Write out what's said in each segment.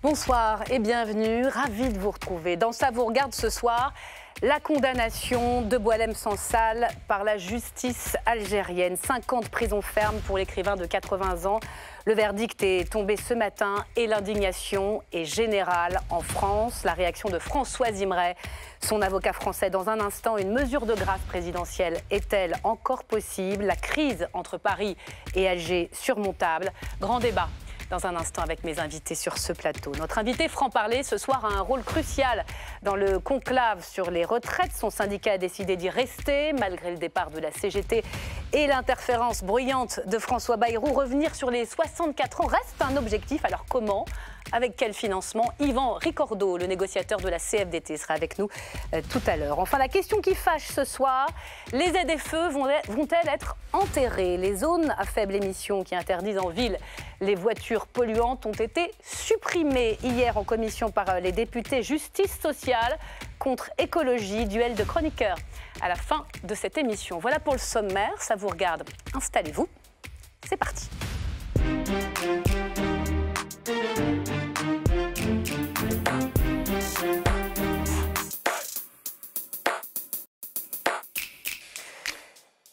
Bonsoir et bienvenue, ravi de vous retrouver. Dans Ça vous regarde ce soir, la condamnation de Boualem Sansal par la justice algérienne. 5 ans de prison ferme pour l'écrivain de 80 ans. Le verdict est tombé ce matin et l'indignation est générale en France. La réaction de François Zimeray, son avocat français. Dans un instant, une mesure de grâce présidentielle est-elle encore possible? La crise entre Paris et Alger surmontable. Grand débat dans un instant avec mes invités sur ce plateau. Notre invité franc-parler ce soir a un rôle crucial dans le conclave sur les retraites. Son syndicat a décidé d'y rester malgré le départ de la CGT et l'interférence bruyante de François Bayrou. Revenir sur les 64 ans reste un objectif. Alors comment ? Avec quel financement? Yvan Ricordo, le négociateur de la CFDT, sera avec nous tout à l'heure. Enfin, la question qui fâche ce soir, les ZFE vont-elles être enterrées? Les zones à faible émission qui interdisent en ville les voitures polluantes ont été supprimées hier en commission par les députés Justice sociale contre écologie, duel de chroniqueurs à la fin de cette émission. Voilà pour le sommaire, ça vous regarde. Installez-vous, c'est parti.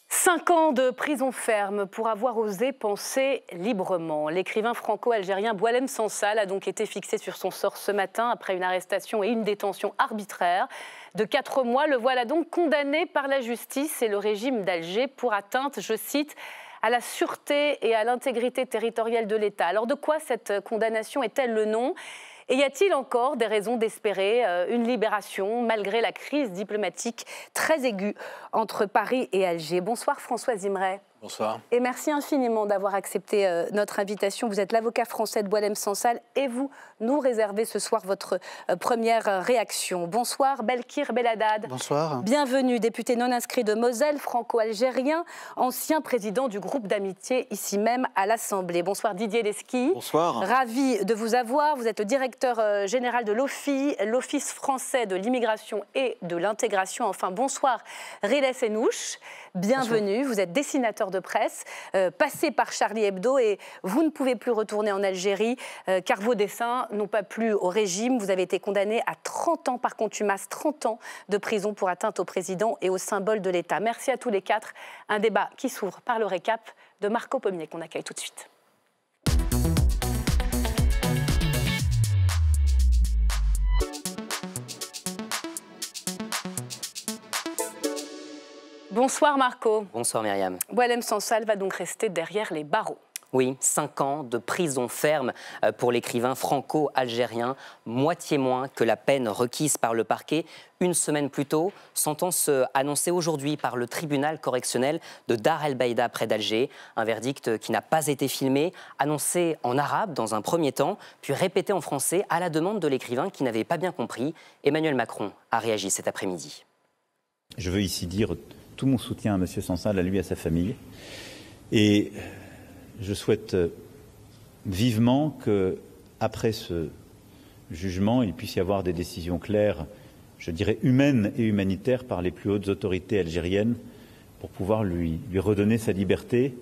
Cinq ans de prison ferme pour avoir osé penser librement. L'écrivain franco-algérien Boualem Sansal a donc été fixé sur son sort ce matin après une arrestation et une détention arbitraire de 4 mois. Le voilà donc condamné par la justice et le régime d'Alger pour atteinte, je cite, à la sûreté et à l'intégrité territoriale de l'État. Alors de quoi cette condamnation est-elle le nom ? Et y a-t-il encore des raisons d'espérer une libération malgré la crise diplomatique très aiguë entre Paris et Alger? Bonsoir François Zimeray. Bonsoir. Et merci infiniment d'avoir accepté notre invitation. Vous êtes l'avocat français de Boualem Sansal et vous nous réservez ce soir votre première réaction. Bonsoir Belkir Belhaddad. Bonsoir. Bienvenue, député non inscrit de Moselle, franco-algérien, ancien président du groupe d'amitié ici même à l'Assemblée. Bonsoir Didier Lesky. Bonsoir. Ravi de vous avoir. Vous êtes le directeur général de l'OFII, l'Office français de l'immigration et de l'intégration. Enfin, bonsoir Riles Enouche. Bienvenue. Bonsoir. Vous êtes dessinateur de presse, passé par Charlie Hebdo et vous ne pouvez plus retourner en Algérie car vos dessins n'ont pas plu au régime. Vous avez été condamné à 30 ans par contumace, 30 ans de prison pour atteinte au président et au symbole de l'État. Merci à tous les quatre. Un débat qui s'ouvre par le récap de Marco Pommier qu'on accueille tout de suite. Bonsoir Marco. Bonsoir Myriam. Boualem Sansal va donc rester derrière les barreaux. Oui, 5 ans de prison ferme pour l'écrivain franco-algérien, moitié moins que la peine requise par le parquet. Une semaine plus tôt, sentence annoncée aujourd'hui par le tribunal correctionnel de Dar El Beida près d'Alger. Un verdict qui n'a pas été filmé, annoncé en arabe dans un premier temps, puis répété en français à la demande de l'écrivain qui n'avait pas bien compris. Emmanuel Macron a réagi cet après-midi. Je veux ici dire tout mon soutien à M. Sansal, à lui et à sa famille. Et je souhaite vivement qu'après ce jugement, il puisse y avoir des décisions claires, je dirais humaines et humanitaires, par les plus hautes autorités algériennes pour pouvoir lui redonner sa liberté.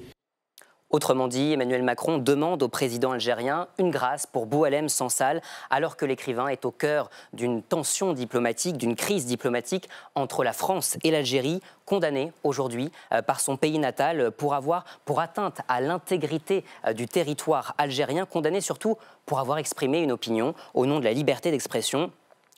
Autrement dit, Emmanuel Macron demande au président algérien une grâce pour Boualem Sansal, alors que l'écrivain est au cœur d'une tension diplomatique, d'une crise diplomatique entre la France et l'Algérie, condamné aujourd'hui par son pays natal pour atteinte à l'intégrité du territoire algérien, condamné surtout pour avoir exprimé une opinion au nom de la liberté d'expression.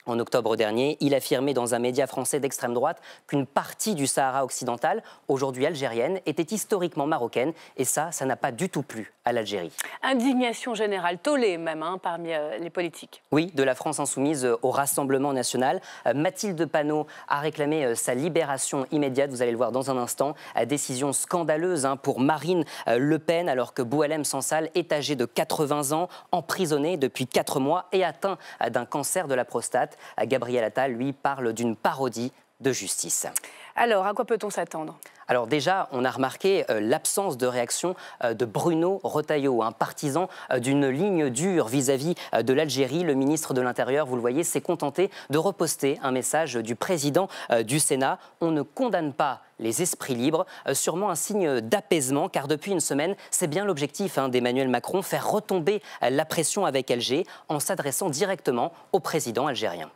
En octobre dernier, il affirmait dans un média français d'extrême droite qu'une partie du Sahara occidental, aujourd'hui algérienne, était historiquement marocaine. Et ça n'a pas du tout plu à l'Algérie. Indignation générale, tollée même, parmi les politiques. Oui, de la France insoumise au Rassemblement national. Mathilde Panot a réclamé sa libération immédiate, vous allez le voir dans un instant. Décision scandaleuse pour Marine Le Pen, alors que Boualem Sansal est âgé de 80 ans, emprisonné depuis 4 mois et atteint d'un cancer de la prostate. Gabriel Attal, lui, parle d'une parodie de justice. Alors, à quoi peut-on s'attendre? Alors déjà, on a remarqué l'absence de réaction de Bruno Retailleau, un partisan d'une ligne dure vis-à-vis de l'Algérie. Le ministre de l'Intérieur, vous le voyez, s'est contenté de reposter un message du président du Sénat. On ne condamne pas les esprits libres, sûrement un signe d'apaisement, car depuis une semaine, c'est bien l'objectif d'Emmanuel Macron, faire retomber la pression avec Alger en s'adressant directement au président algérien.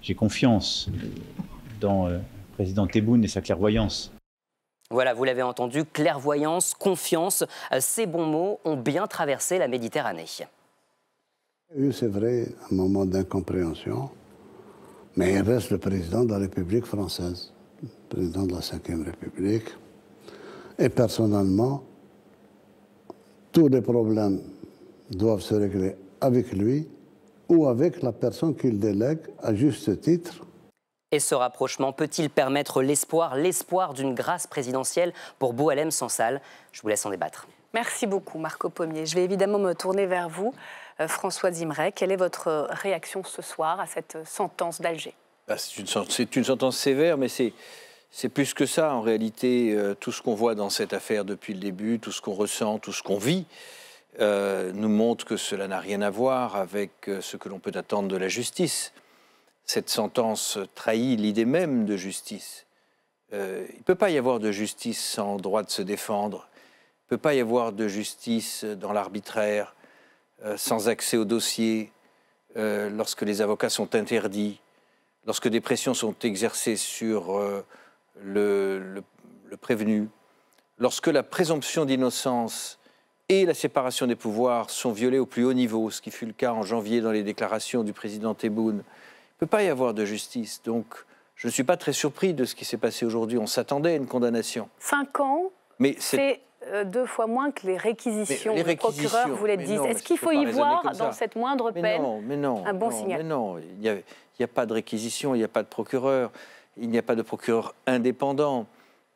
J'ai confiance dans le président Tebboune et sa clairvoyance. Voilà, vous l'avez entendu, clairvoyance, confiance, ces bons mots ont bien traversé la Méditerranée. C'est vrai, un moment d'incompréhension, mais il reste le président de la République française, le président de la Ve République. Et personnellement, tous les problèmes doivent se régler avec lui ou avec la personne qu'il délègue à juste titre. Et ce rapprochement peut-il permettre l'espoir d'une grâce présidentielle pour Boualem Sansal? Je vous laisse en débattre. Merci beaucoup, Marco Pommier. Je vais évidemment me tourner vers vous, François Zimret. Quelle est votre réaction ce soir à cette sentence d'Alger? C'est une sentence sévère, mais c'est plus que ça. En réalité, tout ce qu'on voit dans cette affaire depuis le début, tout ce qu'on ressent, tout ce qu'on vit, nous montre que cela n'a rien à voir avec ce que l'on peut attendre de la justice. Cette sentence trahit l'idée même de justice. Il ne peut pas y avoir de justice sans droit de se défendre. Il ne peut pas y avoir de justice dans l'arbitraire, sans accès au dossier, lorsque les avocats sont interdits, lorsque des pressions sont exercées sur le prévenu, lorsque la présomption d'innocence et la séparation des pouvoirs sont violées au plus haut niveau, ce qui fut le cas en janvier dans les déclarations du président Tebboune. Il ne peut pas y avoir de justice. Donc, je ne suis pas très surpris de ce qui s'est passé aujourd'hui. On s'attendait à une condamnation. 5 ans, c'est 2 fois moins que les réquisitions. Le procureur vous l'a dit. Est-ce qu'il faut y voir dans cette moindre peine un bon signal? Mais non, il n'y a pas de réquisition, il n'y a pas de procureur, il n'y a pas de procureur indépendant.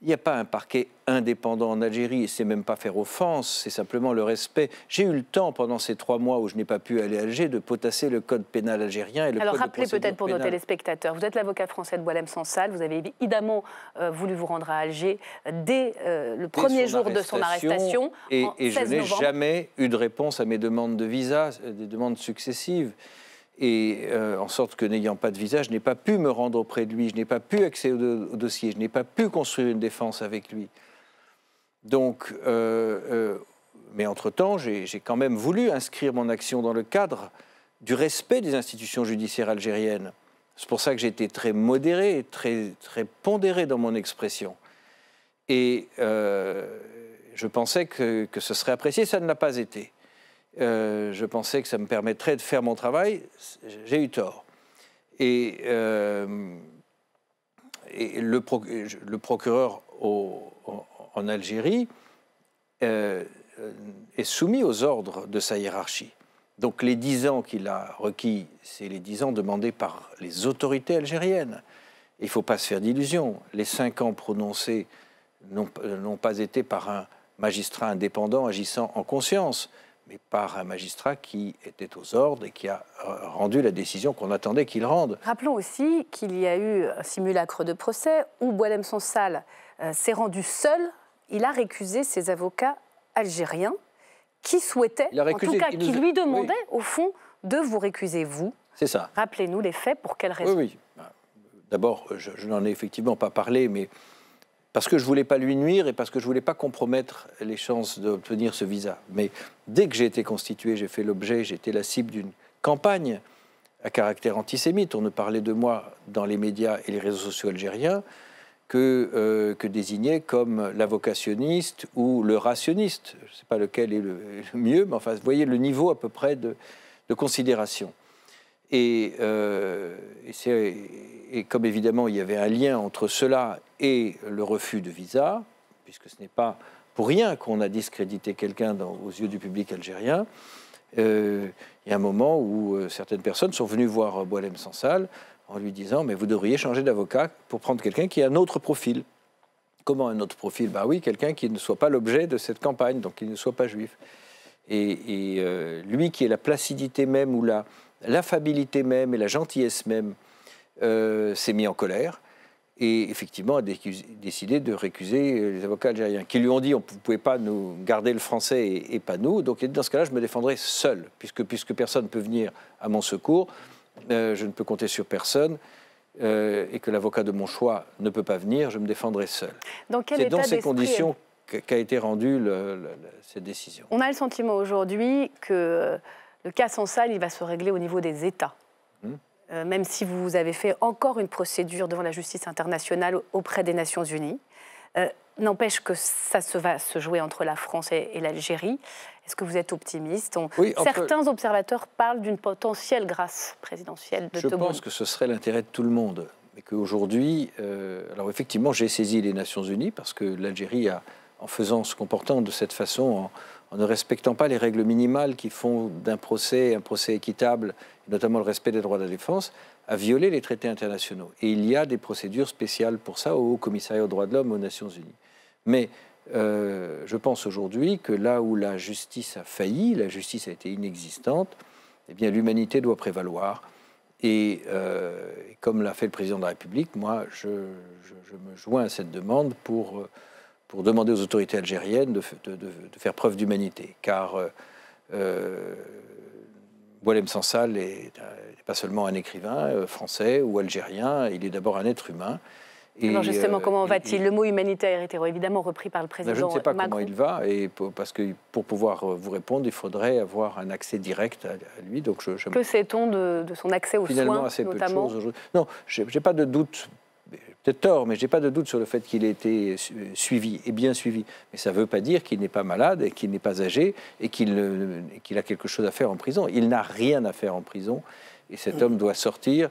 Il n'y a pas un parquet indépendant en Algérie, et c'est même pas faire offense, c'est simplement le respect. J'ai eu le temps, pendant ces 3 mois où je n'ai pas pu aller à Alger, de potasser le code pénal algérien et le code de procédure pénale. Alors rappelez peut-être pour nos téléspectateurs, vous êtes l'avocat français de Boualem Sansal, vous avez évidemment voulu vous rendre à Alger dès le premier jour de son arrestation, et je n'ai jamais eu de réponse à mes demandes de visa, des demandes successives. Et en sorte que, n'ayant pas de visa, je n'ai pas pu me rendre auprès de lui, je n'ai pas pu accéder au dossier, je n'ai pas pu construire une défense avec lui. Donc, mais entre-temps, j'ai quand même voulu inscrire mon action dans le cadre du respect des institutions judiciaires algériennes. C'est pour ça que j'ai été très modéré, très pondéré dans mon expression. Et je pensais que ce serait apprécié, ça ne l'a pas été. Je pensais que ça me permettrait de faire mon travail, j'ai eu tort. Et le procureur en Algérie est soumis aux ordres de sa hiérarchie. Donc les 10 ans qu'il a requis, c'est les 10 ans demandés par les autorités algériennes. Il ne faut pas se faire d'illusions. Les 5 ans prononcés n'ont pas été par un magistrat indépendant agissant en conscience, mais par un magistrat qui était aux ordres et qui a rendu la décision qu'on attendait qu'il rende. Rappelons aussi qu'il y a eu un simulacre de procès où Boualem Sansal s'est rendu seul. Il a récusé ses avocats algériens qui souhaitaient, qui lui demandaient, au fond, de vous récuser, vous. C'est ça. Rappelez-nous les faits, pour quelles raisons? Oui. D'abord, je n'en ai effectivement pas parlé, mais parce que je ne voulais pas lui nuire et parce que je ne voulais pas compromettre les chances d'obtenir ce visa. Mais dès que j'ai été constitué, j'ai fait l'objet, j'ai été la cible d'une campagne à caractère antisémite. On ne parlait de moi dans les médias et les réseaux sociaux algériens que désignés comme l'avocationniste ou le rationniste. Je ne sais pas lequel est le mieux, mais enfin, vous voyez le niveau à peu près de considération. Et comme évidemment il y avait un lien entre cela et le refus de visa, puisque ce n'est pas pour rien qu'on a discrédité quelqu'un aux yeux du public algérien, il y a un moment où certaines personnes sont venues voir Boualem Sansal en lui disant « mais vous devriez changer d'avocat pour prendre quelqu'un qui a un autre profil ». Comment un autre profil? Ben oui, quelqu'un qui ne soit pas l'objet de cette campagne, donc qui ne soit pas juif. Et lui qui est la placidité même ou l'affabilité même et la gentillesse même s'est mis en colère et effectivement a décidé de récuser les avocats algériens, qui lui ont dit on ne pouvait pas nous garder le français et pas nous. Donc dans ce cas-là, je me défendrai seul, puisque personne ne peut venir à mon secours, je ne peux compter sur personne, et que l'avocat de mon choix ne peut pas venir, je me défendrai seul. C'est dans ces conditions qu'a été rendue cette décision. On a le sentiment aujourd'hui que le cas Sansal, il va se régler au niveau des États. Même si vous avez fait encore une procédure devant la justice internationale auprès des Nations Unies. N'empêche que ça va se jouer entre la France et l'Algérie. Est-ce que vous êtes optimiste? Certains observateurs parlent d'une potentielle grâce présidentielle de Tebboune. Je pense que ce serait l'intérêt de tout le monde. Mais qu'aujourd'hui, alors effectivement, j'ai saisi les Nations Unies parce que l'Algérie, en se comportant de cette façon, en ne respectant pas les règles minimales qui font d'un procès un procès équitable, notamment le respect des droits de la défense, a violé les traités internationaux. Et il y a des procédures spéciales pour ça au Haut Commissariat aux droits de l'homme aux Nations Unies. Mais je pense aujourd'hui que là où la justice a failli, la justice a été inexistante, eh bien l'humanité doit prévaloir. Et comme l'a fait le président de la République, moi, je me joins à cette demande pour demander aux autorités algériennes de faire preuve d'humanité. Car Boualem Sansal n'est pas seulement un écrivain français ou algérien, il est d'abord un être humain. Et alors justement, comment va-t-il? Le mot humanitaire est évidemment repris par le président Macron. Je ne sais pas comment il va, parce que pour pouvoir vous répondre, il faudrait avoir un accès direct à lui. Donc que sait-on de son accès aux soins, assez notamment? Peu de choses. Non, je n'ai pas de doute. Peut-être tort, mais je n'ai pas de doute sur le fait qu'il ait été suivi, et bien suivi. Mais ça ne veut pas dire qu'il n'est pas malade, et qu'il n'est pas âgé, et qu'il a quelque chose à faire en prison. Il n'a rien à faire en prison, et cet homme doit sortir.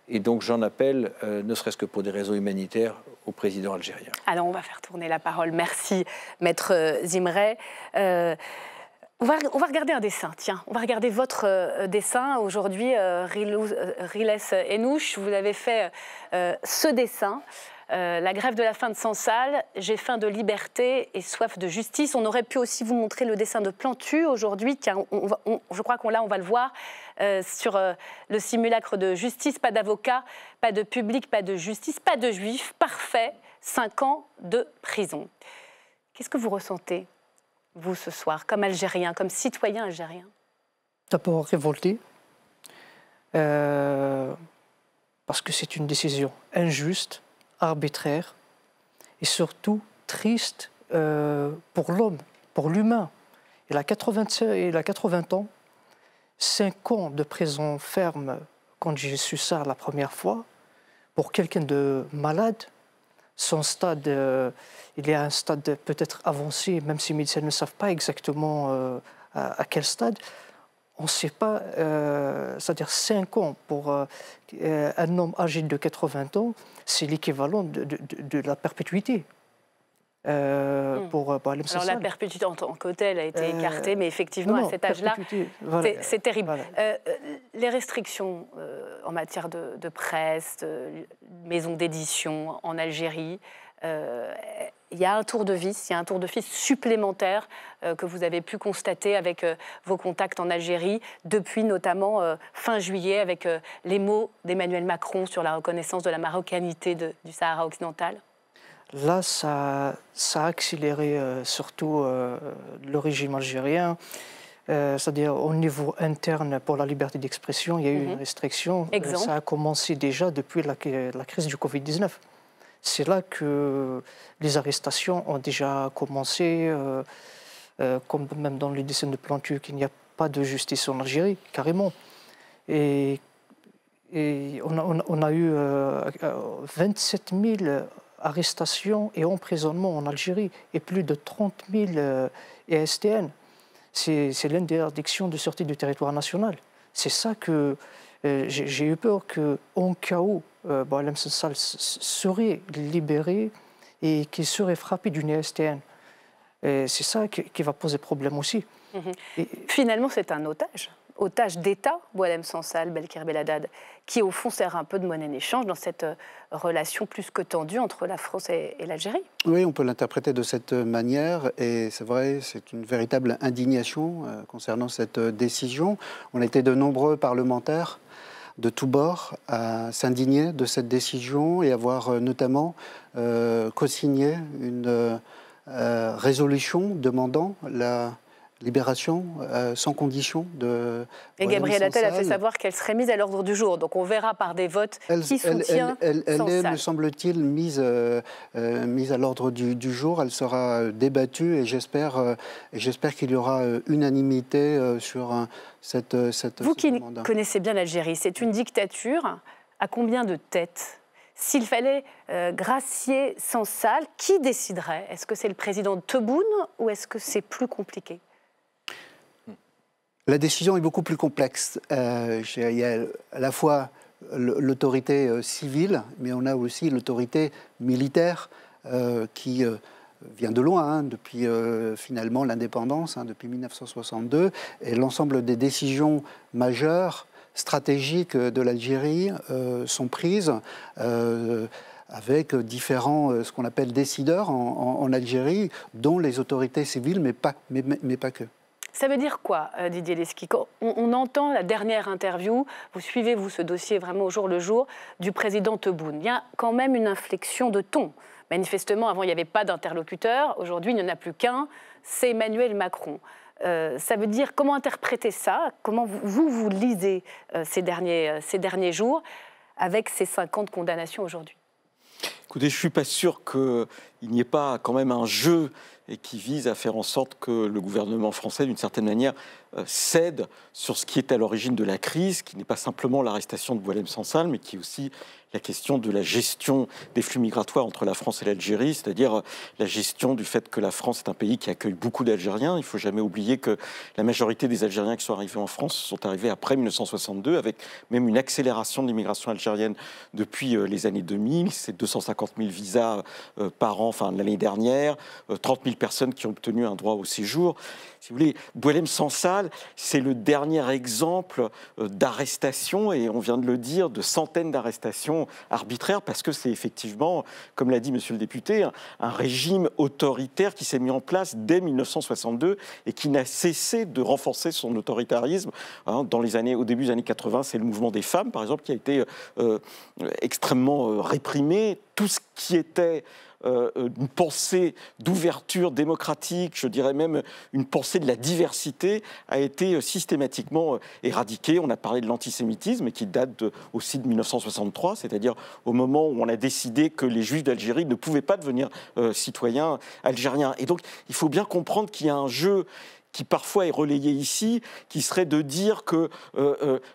Et donc j'en appelle, ne serait-ce que pour des raisons humanitaires, au président algérien. Alors on va faire tourner la parole. Merci, Maître Zimray. On va regarder un dessin, tiens. On va regarder votre dessin. Aujourd'hui, Riles Enouche, vous avez fait ce dessin. La grève de la faim de Sansal, j'ai faim de liberté et soif de justice. On aurait pu aussi vous montrer le dessin de Plantu aujourd'hui, car je crois qu'on va le voir sur le simulacre de justice. Pas d'avocat, pas de public, pas de justice, pas de juif. Parfait, 5 ans de prison. Qu'est-ce que vous ressentez, vous, ce soir, comme Algérien, comme citoyen algérien? D'abord révolté, parce que c'est une décision injuste, arbitraire et surtout triste pour l'homme, pour l'humain. Il a 80 ans, 5 ans de prison ferme quand j'ai su ça la première fois, pour quelqu'un de malade. Son stade, il est à un stade peut-être avancé, même si les médecins ne savent pas exactement à quel stade. On ne sait pas, c'est-à-dire 5 ans pour un homme âgé de 80 ans, c'est l'équivalent de la perpétuité. Pour Boualem Sansal. Alors la perpétuité en tant que telle a été écartée, mais effectivement à cet âge-là, voilà, c'est terrible. Voilà. Les restrictions en matière de presse, de maisons d'édition en Algérie, il y a un tour de vis, il y a un tour de vis supplémentaire que vous avez pu constater avec vos contacts en Algérie, depuis notamment fin juillet, avec les mots d'Emmanuel Macron sur la reconnaissance de la marocanité du Sahara occidental. Là, ça a accéléré surtout le régime algérien, c'est-à-dire au niveau interne pour la liberté d'expression, il y a eu une restriction. Ça a commencé déjà depuis la crise du Covid-19. C'est là que les arrestations ont déjà commencé, comme même dans le dessin de Plantu, qu'il n'y a pas de justice en Algérie, carrément. Et on a eu 27 000 arrestations et emprisonnements en Algérie et plus de 30 000 ESTN. C'est l'interdiction de sortie du territoire national. C'est ça que j'ai eu peur qu'en cas où Boualem Sansal serait libéré et qu'il serait frappé d'une ESTN. C'est ça qui va poser problème aussi. Et finalement, c'est un otage d'État, Boualem Sansal, Belkir Belhaddad, qui au fond sert un peu de monnaie d'échange dans cette relation plus que tendue entre la France et l'Algérie. Oui, on peut l'interpréter de cette manière et c'est vrai, c'est une véritable indignation concernant cette décision. On a été de nombreux parlementaires de tous bords à s'indigner de cette décision et avoir notamment co-signé une résolution demandant la libération sans condition de... Et Gabriel Attal a fait savoir qu'elle serait mise à l'ordre du jour. Donc on verra par des votes qui soutient Elle est, Sansal. me semble-t-il, mise à l'ordre du jour. Elle sera débattue et j'espère qu'il y aura unanimité sur cette Vous qui connaissez bien l'Algérie, c'est une dictature à combien de têtes ? S'il fallait gracier Sansal, qui déciderait? Est-ce que c'est le président Tebboune ou est-ce que c'est plus compliqué? La décision est beaucoup plus complexe. Il y a à la fois l'autorité civile, mais on a aussi l'autorité militaire qui vient de loin, depuis finalement l'indépendance, depuis 1962, et l'ensemble des décisions majeures, stratégiques de l'Algérie sont prises avec différents, ce qu'on appelle décideurs en Algérie, dont les autorités civiles, mais pas que. Ça veut dire quoi, Didier Lesky? On entend la dernière interview, vous suivez, vous, ce dossier vraiment au jour le jour, du président Tebboune. Il y a quand même une inflexion de ton. Manifestement, avant, il n'y avait pas d'interlocuteur. Aujourd'hui, il n'y en a plus qu'un, c'est Emmanuel Macron. Ça veut dire, comment interpréter ça? Comment vous lisez ces derniers jours avec ces 50 condamnations aujourd'hui? Écoutez, je ne suis pas sûr qu'il n'y ait pas quand même un jeu et qui vise à faire en sorte que le gouvernement français, d'une certaine manière, cède sur ce qui est à l'origine de la crise, qui n'est pas simplement l'arrestation de Boualem Sansal, mais qui est aussi la question de la gestion des flux migratoires entre la France et l'Algérie, c'est-à-dire la gestion du fait que la France est un pays qui accueille beaucoup d'Algériens. Il ne faut jamais oublier que la majorité des Algériens qui sont arrivés en France sont arrivés après 1962, avec même une accélération de l'immigration algérienne depuis les années 2000. C'est 250 000 visas par an, enfin l'année dernière, 30 000 personnes qui ont obtenu un droit au séjour. Si vous voulez, Boualem Sansal, c'est le dernier exemple d'arrestation, et on vient de le dire, de centaines d'arrestations arbitraires, parce que c'est effectivement, comme l'a dit monsieur le député, un régime autoritaire qui s'est mis en place dès 1962 et qui n'a cessé de renforcer son autoritarisme. Au début des années 80, c'est le mouvement des femmes, par exemple, qui a été extrêmement réprimé. Tout ce qui était une pensée d'ouverture démocratique, je dirais même une pensée de la diversité, a été systématiquement éradiquée. On a parlé de l'antisémitisme, qui date aussi de 1963, c'est-à-dire au moment où on a décidé que les Juifs d'Algérie ne pouvaient pas devenir citoyens algériens. Et donc, il faut bien comprendre qu'il y a un jeu qui parfois est relayé ici, qui serait de dire que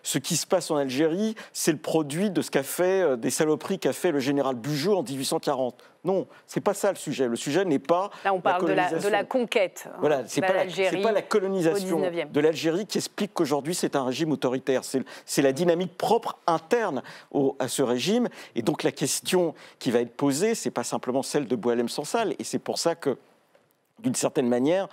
ce qui se passe en Algérie, c'est le produit de ce qu'a fait, des saloperies qu'a fait le général Bugeaud en 1840. Non, c'est pas ça le sujet. Le sujet n'est pas... Là, on parle de la conquête. Voilà, c'est pas la colonisation de l'Algérie qui explique qu'aujourd'hui c'est un régime autoritaire. C'est la dynamique propre interne à ce régime. Et donc la question qui va être posée, c'est pas simplement celle de Boualem Sansal. Et c'est pour ça que, d'une certaine manière,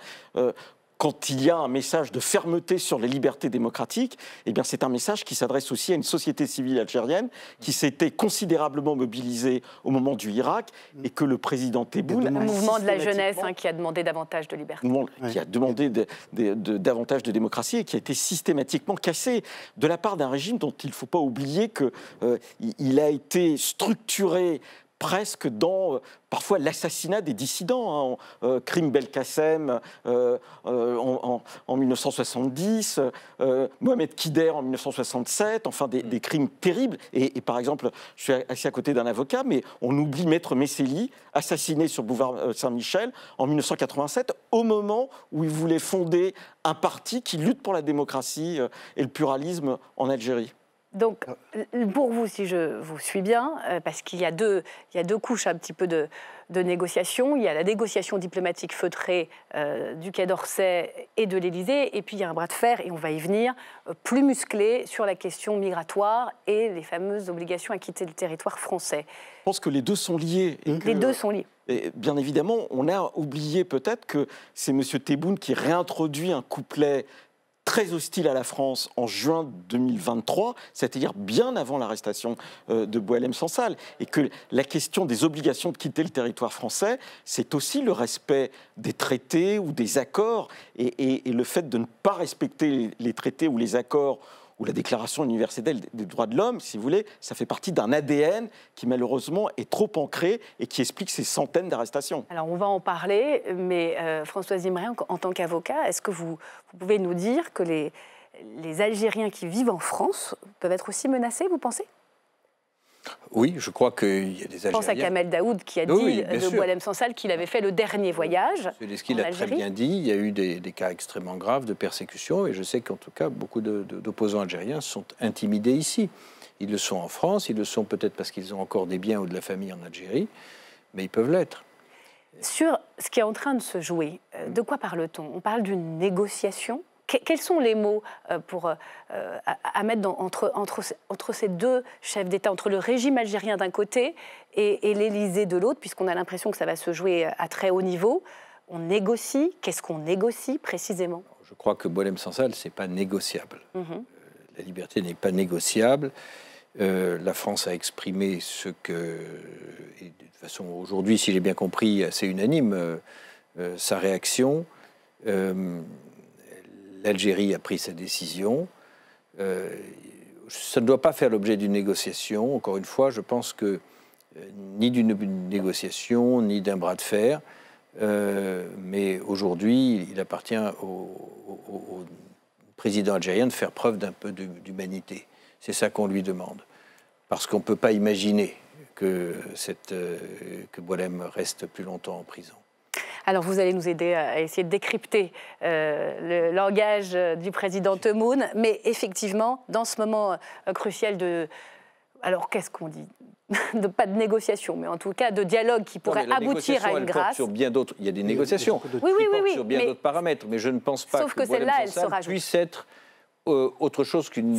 quand il y a un message de fermeté sur les libertés démocratiques, eh bien c'est un message qui s'adresse aussi à une société civile algérienne qui s'était considérablement mobilisée au moment du Irak, et que le président Tebboune... Le mouvement de la jeunesse qui a demandé davantage de liberté. Qui a demandé davantage de démocratie et qui a été systématiquement cassé de la part d'un régime dont il ne faut pas oublier qu'il a été structuré presque dans parfois l'assassinat des dissidents, Crime Belkacem en 1970, Mohamed Kider en 1967, enfin des crimes terribles. Et par exemple, je suis assis à côté d'un avocat, mais on oublie Maître Messéli, assassiné sur boulevard Saint-Michel en 1987, au moment où il voulait fonder un parti qui lutte pour la démocratie et le pluralisme en Algérie. Donc, pour vous, si je vous suis bien, parce qu'il y a deux couches un petit peu de négociations. Il y a la négociation diplomatique feutrée du Quai d'Orsay et de l'Élysée, et puis il y a un bras de fer, et on va y venir, plus musclé sur la question migratoire et les fameuses obligations à quitter le territoire français. Je pense que les deux sont liés. Les deux sont liés. Et bien évidemment, on a oublié peut-être que c'est M. Tebboune qui réintroduit un couplet très hostile à la France en juin 2023, c'est-à-dire bien avant l'arrestation de Boualem Sansal, et que la question des obligations de quitter le territoire français, c'est aussi le respect des traités ou des accords, et le fait de ne pas respecter les traités ou les accords ou la Déclaration universelle des droits de l'homme, si vous voulez, ça fait partie d'un ADN qui malheureusement est trop ancré et qui explique ces centaines d'arrestations. Alors on va en parler, mais Françoise Imray, en tant qu'avocat, est-ce que vous pouvez nous dire que les Algériens qui vivent en France peuvent être aussi menacés, vous pensez ? Oui, je crois qu'il y a des Algériens. Je pense à Kamel Daoud qui a dit de Boualem Sansal qu'il avait fait le dernier voyage. Ce qu'il a très bien dit, il y a eu des cas extrêmement graves de persécution et je sais qu'en tout cas, beaucoup d'opposants algériens sont intimidés ici. Ils le sont en France, ils le sont peut-être parce qu'ils ont encore des biens ou de la famille en Algérie, mais ils peuvent l'être. Sur ce qui est en train de se jouer, de quoi parle-t-on ? On parle d'une négociation ? Quels sont les mots à mettre entre ces deux chefs d'État, entre le régime algérien d'un côté et l'Élysée de l'autre, puisqu'on a l'impression que ça va se jouer à très haut niveau ? On négocie. Qu'est-ce qu'on négocie précisément ? Je crois que Boualem Sansal, ce n'est pas négociable. La liberté n'est pas négociable. La France a exprimé ce que, et de toute façon aujourd'hui, si j'ai bien compris, assez unanime, sa réaction. L'Algérie a pris sa décision. Ça ne doit pas faire l'objet d'une négociation. Encore une fois, je pense que ni d'une négociation, ni d'un bras de fer. Mais aujourd'hui, il appartient au président algérien de faire preuve d'un peu d'humanité. C'est ça qu'on lui demande. Parce qu'on ne peut pas imaginer que Boualem reste plus longtemps en prison. Alors vous allez nous aider à essayer de décrypter le langage du président Tebboune, mais effectivement, dans ce moment crucial de... Alors qu'est-ce qu'on dit ? Pas de négociation, mais en tout cas de dialogue qui pourrait aboutir à une grâce. Sur bien d'autres, il y a des négociations oui, sur bien d'autres paramètres, mais je ne pense pas que Boualem Sansal puisse être autre chose qu'une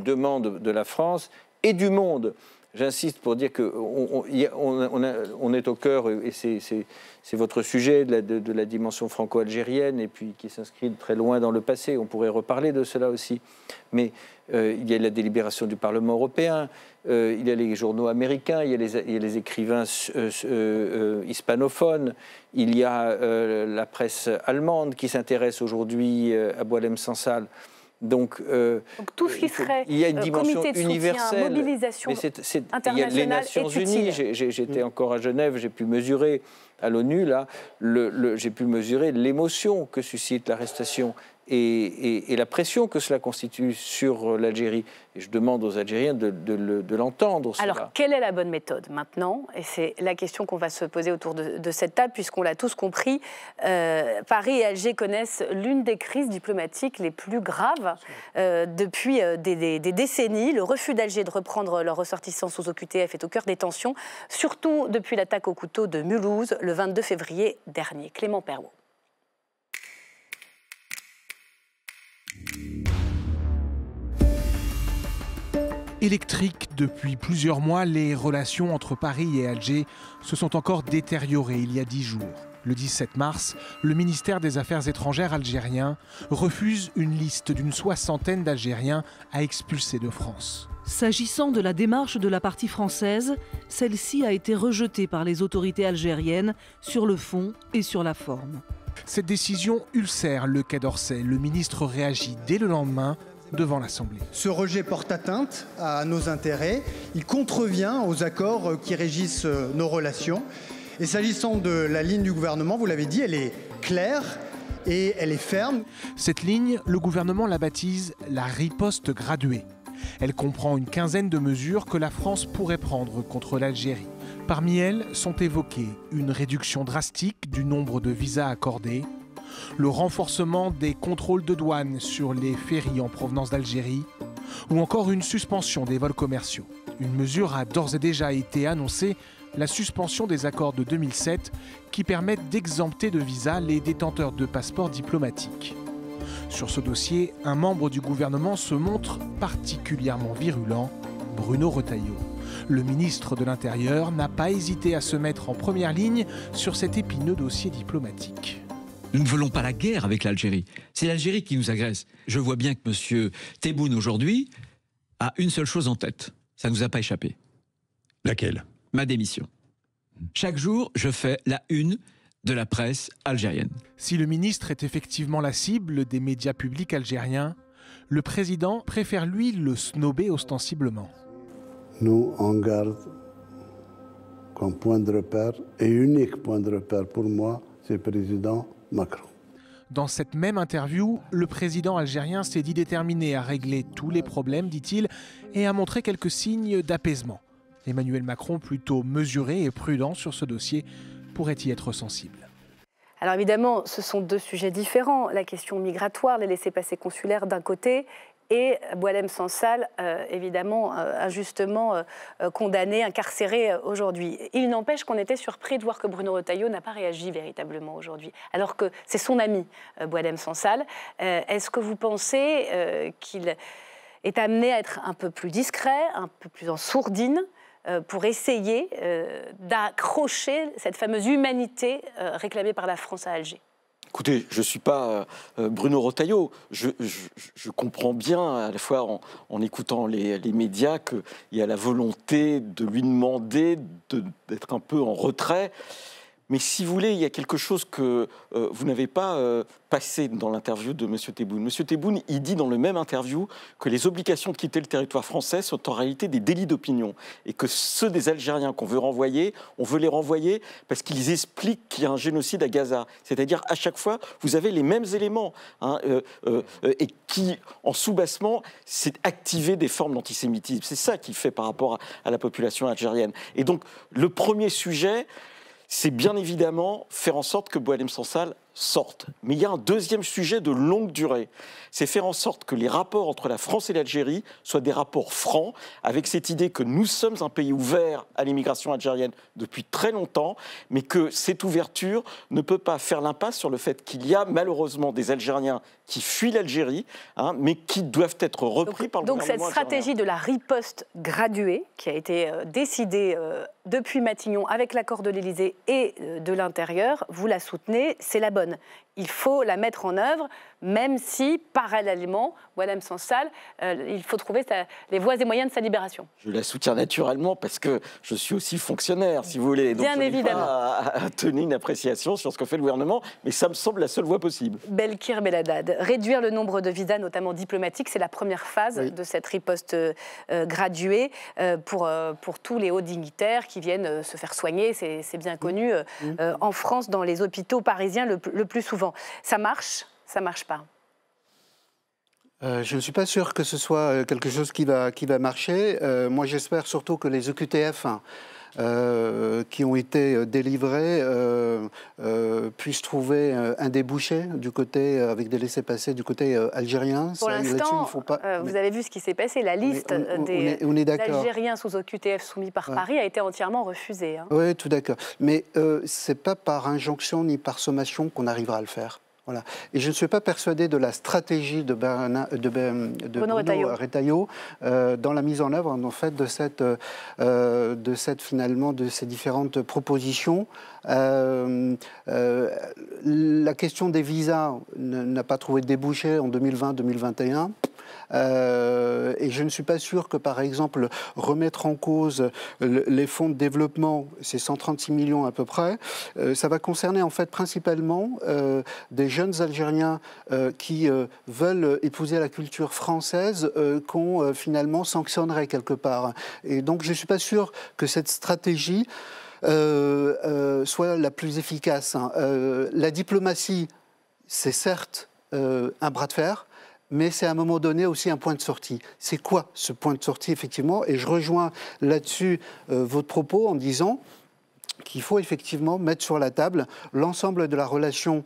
demande de la France et du monde. J'insiste pour dire qu'on est au cœur, et c'est votre sujet, de la dimension franco-algérienne, et puis qui s'inscrit très loin dans le passé. On pourrait reparler de cela aussi. Mais il y a la délibération du Parlement européen, il y a les journaux américains, il y a les écrivains hispanophones, il y a la presse allemande qui s'intéresse aujourd'hui à Boualem Sansal. Donc tout ce qui serait il y a une dimension comité de universelle, soutien, mobilisation internationale, il y a les Nations Unies. J'étais encore à Genève, j'ai pu mesurer à l'ONU là, j'ai pu mesurer l'émotion que suscite l'arrestation et la pression que cela constitue sur l'Algérie. Et je demande aux Algériens de l'entendre. Alors, quelle est la bonne méthode maintenant ? Et c'est la question qu'on va se poser autour de cette table, puisqu'on l'a tous compris. Paris et Alger connaissent l'une des crises diplomatiques les plus graves depuis des décennies. Le refus d'Alger de reprendre leurs ressortissants sous OQTF est au cœur des tensions, surtout depuis l'attaque au couteau de Mulhouse le 22 février dernier. Clément Perrault. Électrique depuis plusieurs mois, les relations entre Paris et Alger se sont encore détériorées il y a 10 jours. Le 17 mars, le ministère des Affaires étrangères algérien refuse une liste d'une 60aine d'Algériens à expulser de France. S'agissant de la démarche de la partie française, celle-ci a été rejetée par les autorités algériennes sur le fond et sur la forme. Cette décision ulcère le Quai d'Orsay. Le ministre réagit dès le lendemain devant l'Assemblée. Ce rejet porte atteinte à nos intérêts, il contrevient aux accords qui régissent nos relations. Et s'agissant de la ligne du gouvernement, vous l'avez dit, elle est claire et elle est ferme. Cette ligne, le gouvernement la baptise la riposte graduée. Elle comprend une quinzaine de mesures que la France pourrait prendre contre l'Algérie. Parmi elles sont évoquées une réduction drastique du nombre de visas accordés, le renforcement des contrôles de douane sur les ferries en provenance d'Algérie ou encore une suspension des vols commerciaux. Une mesure a d'ores et déjà été annoncée, la suspension des accords de 2007 qui permettent d'exempter de visa les détenteurs de passeports diplomatiques. Sur ce dossier, un membre du gouvernement se montre particulièrement virulent, Bruno Retailleau. Le ministre de l'Intérieur n'a pas hésité à se mettre en première ligne sur cet épineux dossier diplomatique. Nous ne voulons pas la guerre avec l'Algérie. C'est l'Algérie qui nous agresse. Je vois bien que M. Tebboune, aujourd'hui, a une seule chose en tête. Ça ne nous a pas échappé. Laquelle ? Ma démission. Chaque jour, je fais la une de la presse algérienne. Si le ministre est effectivement la cible des médias publics algériens, Le président préfère lui le snober ostensiblement. Nous, on garde comme point de repère, et unique point de repère pour moi, c'est le président Macron. Dans cette même interview, le président algérien s'est dit déterminé à régler tous les problèmes, dit-il, et a montré quelques signes d'apaisement. Emmanuel Macron, plutôt mesuré et prudent sur ce dossier, pourrait y être sensible. Alors évidemment, ce sont deux sujets différents. La question migratoire, les laissez-passer consulaires d'un côté, et Boualem Sansal, évidemment, injustement condamné, incarcéré aujourd'hui. Il n'empêche qu'on était surpris de voir que Bruno Retailleau n'a pas réagi véritablement aujourd'hui, alors que c'est son ami, Boualem Sansal. Est-ce que vous pensez qu'il est amené à être un peu plus discret, un peu plus en sourdine, pour essayer d'accrocher cette fameuse humanité réclamée par la France à Alger? Écoutez, je ne suis pas Bruno Retailleau. Je comprends bien, à la fois en écoutant les médias, qu'il y a la volonté de lui demander d'être un peu en retrait. Mais si vous voulez, il y a quelque chose que vous n'avez pas passé dans l'interview de M. Tebboune. M. Tebboune, il dit dans le même interview que les obligations de quitter le territoire français sont en réalité des délits d'opinion. Et que ceux des Algériens qu'on veut renvoyer, on veut les renvoyer parce qu'ils expliquent qu'il y a un génocide à Gaza. C'est-à-dire, à chaque fois, vous avez les mêmes éléments. Et qui, en sous-bassement, c'est activer des formes d'antisémitisme. C'est ça qu'il fait par rapport à la population algérienne. Et donc, le premier sujet, c'est bien évidemment faire en sorte que Boualem Sansal sorte. Mais il y a un deuxième sujet de longue durée. C'est faire en sorte que les rapports entre la France et l'Algérie soient des rapports francs, avec cette idée que nous sommes un pays ouvert à l'immigration algérienne depuis très longtemps, mais que cette ouverture ne peut pas faire l'impasse sur le fait qu'il y a malheureusement des Algériens qui fuient l'Algérie, mais qui doivent être repris par le gouvernement algérien. Donc cette stratégie de la riposte graduée, qui a été décidée depuis Matignon avec l'accord de l'Élysée et de l'Intérieur, vous la soutenez, c'est la bonne. Il faut la mettre en œuvre, même si, parallèlement, Boualem Sansal, il faut trouver les voies et moyens de sa libération. Je la soutiens naturellement parce que je suis aussi fonctionnaire, si vous voulez. Donc bien évidemment. À tenir une appréciation sur ce que fait le gouvernement, mais ça me semble la seule voie possible. Belkir Belhaddad, réduire le nombre de visas, notamment diplomatiques, c'est la première phase de cette riposte graduée pour tous les hauts dignitaires qui viennent se faire soigner, c'est bien connu, en France, dans les hôpitaux parisiens le plus souvent. Ça marche pas? Je ne suis pas sûr que ce soit quelque chose qui va marcher. Moi, j'espère surtout que les OQTF qui ont été délivrés puissent trouver un débouché du côté, avec des laissez-passer du côté algérien. Pour l'instant, vous avez vu ce qui s'est passé. La liste des Algériens sous OQTF soumis par Paris a été entièrement refusée. Oui, tout d'accord. Mais ce n'est pas par injonction ni par sommation qu'on arrivera à le faire. Voilà. Et je ne suis pas persuadé de la stratégie de Bruno Retailleau dans la mise en œuvre en fait, de ces différentes propositions. La question des visas n'a pas trouvé de débouché en 2020-2021. Et je ne suis pas sûr que, par exemple, remettre en cause les fonds de développement, c'est 136 millions à peu près, ça va concerner en fait principalement des jeunes Algériens qui veulent épouser la culture française qu'on finalement sanctionnerait quelque part. Et donc je ne suis pas sûr que cette stratégie soit la plus efficace. La diplomatie, c'est certes un bras de fer, mais c'est à un moment donné aussi un point de sortie. C'est quoi ce point de sortie, effectivement? Et je rejoins là-dessus votre propos en disant qu'il faut effectivement mettre sur la table l'ensemble de la relation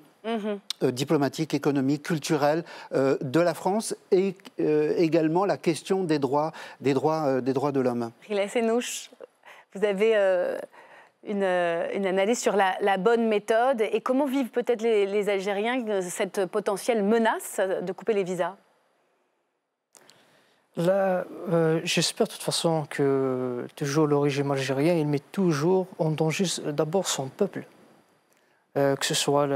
diplomatique, économique, culturelle de la France et également la question des droits de l'homme. Rila Senouche, vous avez une analyse sur la bonne méthode et comment vivent peut-être les Algériens cette potentielle menace de couper les visas? Là, j'espère de toute façon que toujours le régime algérien, il met toujours en danger d'abord son peuple. Que ce soit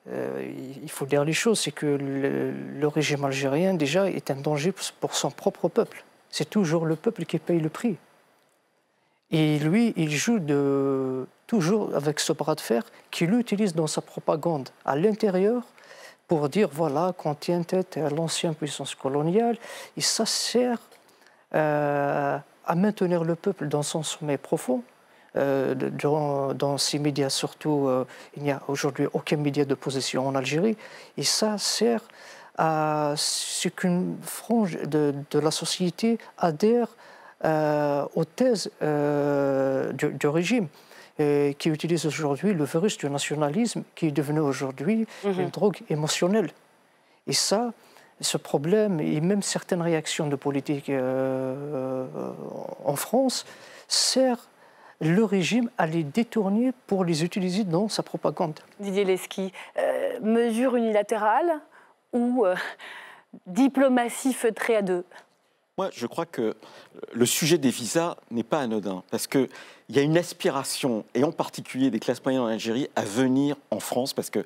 il faut dire les choses, c'est que le régime algérien déjà est un danger pour son propre peuple. C'est toujours le peuple qui paye le prix. Et lui, il joue toujours avec ce bras de fer qu'il utilise dans sa propagande à l'intérieur pour dire, voilà, qu'on tient tête à l'ancienne puissance coloniale, et ça sert à maintenir le peuple dans son sommeil profond. Dans ces médias, surtout, il n'y a aujourd'hui aucun média d'opposition en Algérie, et ça sert à ce qu'une frange de la société adhère aux thèses du régime, qui utilise aujourd'hui le virus du nationalisme, qui est devenu aujourd'hui une drogue émotionnelle. Et ça, ce problème, et même certaines réactions de politique en France, sert le régime à les détourner pour les utiliser dans sa propagande. Didier Lesky, mesure unilatérale ou diplomatie feutrée à deux? Moi, je crois que le sujet des visas n'est pas anodin, parce qu'il y a une aspiration, et en particulier des classes moyennes en Algérie, à venir en France, parce que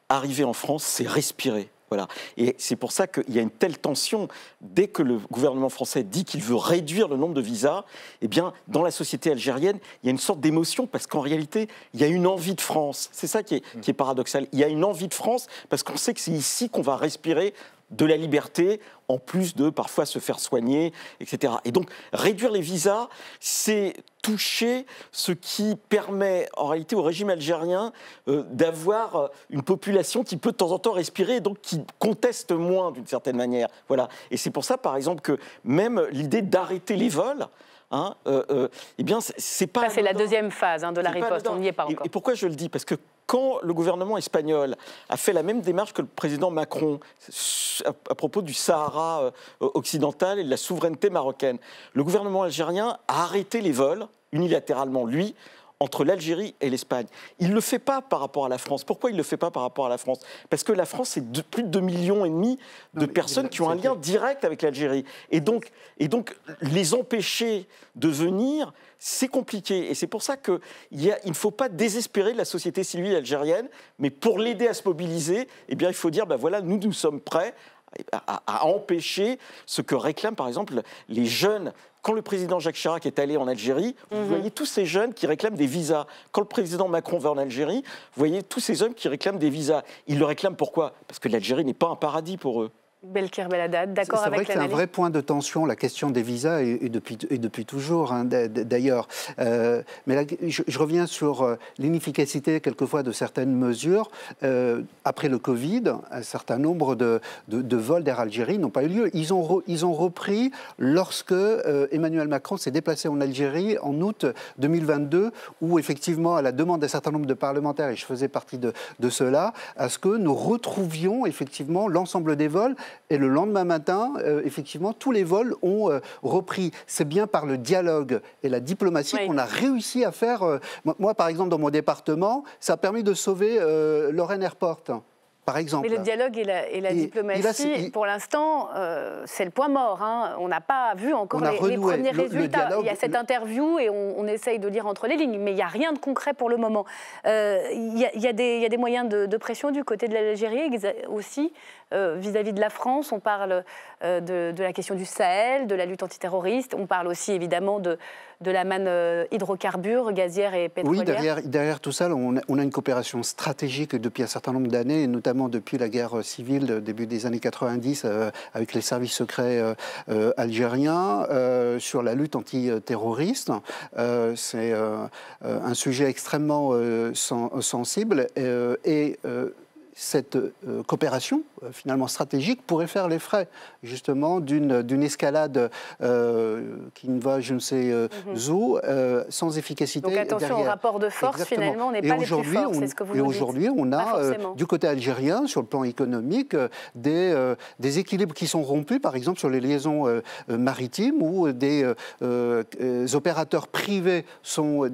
arriver en France, c'est respirer. Voilà. Et c'est pour ça qu'il y a une telle tension. Dès que le gouvernement français dit qu'il veut réduire le nombre de visas, eh bien, dans la société algérienne, il y a une sorte d'émotion, parce qu'en réalité, il y a une envie de France. C'est ça qui est paradoxal. Il y a une envie de France, parce qu'on sait que c'est ici qu'on va respirer de la liberté, en plus de parfois se faire soigner, etc. Et donc, réduire les visas, c'est toucher ce qui permet, en réalité, au régime algérien d'avoir une population qui peut de temps en temps respirer, et donc qui conteste moins, d'une certaine manière. Voilà. Et c'est pour ça, par exemple, que même l'idée d'arrêter les vols, eh bien, c'est pas... Ça, c'est la deuxième phase de la riposte, on n'y est pas encore. Et pourquoi je le dis? Parce que quand le gouvernement espagnol a fait la même démarche que le président Macron à propos du Sahara occidental et de la souveraineté marocaine, le gouvernement algérien a arrêté les vols unilatéralement, lui, entre l'Algérie et l'Espagne. Il ne le fait pas par rapport à la France. Pourquoi il ne le fait pas par rapport à la France? Parce que la France, c'est plus de 2,5 millions de personnes qui ont un lien direct avec l'Algérie. Et donc, les empêcher de venir, c'est compliqué. Et c'est pour ça qu'il ne faut pas désespérer de la société civile algérienne, mais pour l'aider à se mobiliser, eh bien, il faut dire, voilà, nous sommes prêts à empêcher ce que réclament, par exemple, les jeunes. Quand le président Jacques Chirac est allé en Algérie, vous voyez tous ces jeunes qui réclament des visas. Quand le président Macron va en Algérie, vous voyez tous ces hommes qui réclament des visas. Ils le réclament pourquoi? Parce que l'Algérie n'est pas un paradis pour eux. Belkir Belhaddad, d'accord avec l'analyse? C'est vrai que c'est un vrai point de tension, la question des visas, et depuis toujours, d'ailleurs. Mais là, je reviens sur l'inefficacité, quelquefois, de certaines mesures. Après le Covid, un certain nombre de vols d'Air Algérie n'ont pas eu lieu. Ils ont repris lorsque Emmanuel Macron s'est déplacé en Algérie en août 2022, où, effectivement, à la demande d'un certain nombre de parlementaires, et je faisais partie de ceux-là, à ce que nous retrouvions, effectivement, l'ensemble des vols. Et le lendemain matin, effectivement, tous les vols ont repris. C'est bien par le dialogue et la diplomatie qu'on a réussi à faire. Moi, par exemple, dans mon département, ça a permis de sauver Lorraine Airport. Par exemple. Mais le dialogue et la diplomatie, pour l'instant, c'est le point mort. On n'a pas vu encore les premiers résultats. Il y a cette interview et on essaye de lire entre les lignes, mais il n'y a rien de concret pour le moment. Il y a des moyens de pression du côté de l'Algérie aussi, vis-à-vis de la France. On parle de la question du Sahel, de la lutte antiterroriste. On parle aussi évidemment de la manne hydrocarbures, gazière et pétrolière. Oui, derrière tout ça, on a une coopération stratégique depuis un certain nombre d'années, notamment depuis la guerre civile, début des années 90, avec les services secrets algériens, sur la lutte antiterroriste. C'est un sujet extrêmement sensible et cette coopération, finalement stratégique, pourrait faire les frais, justement, d'une escalade qui ne va je ne sais où, sans efficacité. Donc attention derrière. Au rapport de force, finalement, on n'est pas les plus forts, c'est ce que vous nous dites. Et aujourd'hui, on a, du côté algérien, sur le plan économique, des équilibres qui sont rompus, par exemple, sur les liaisons maritimes, où des opérateurs privés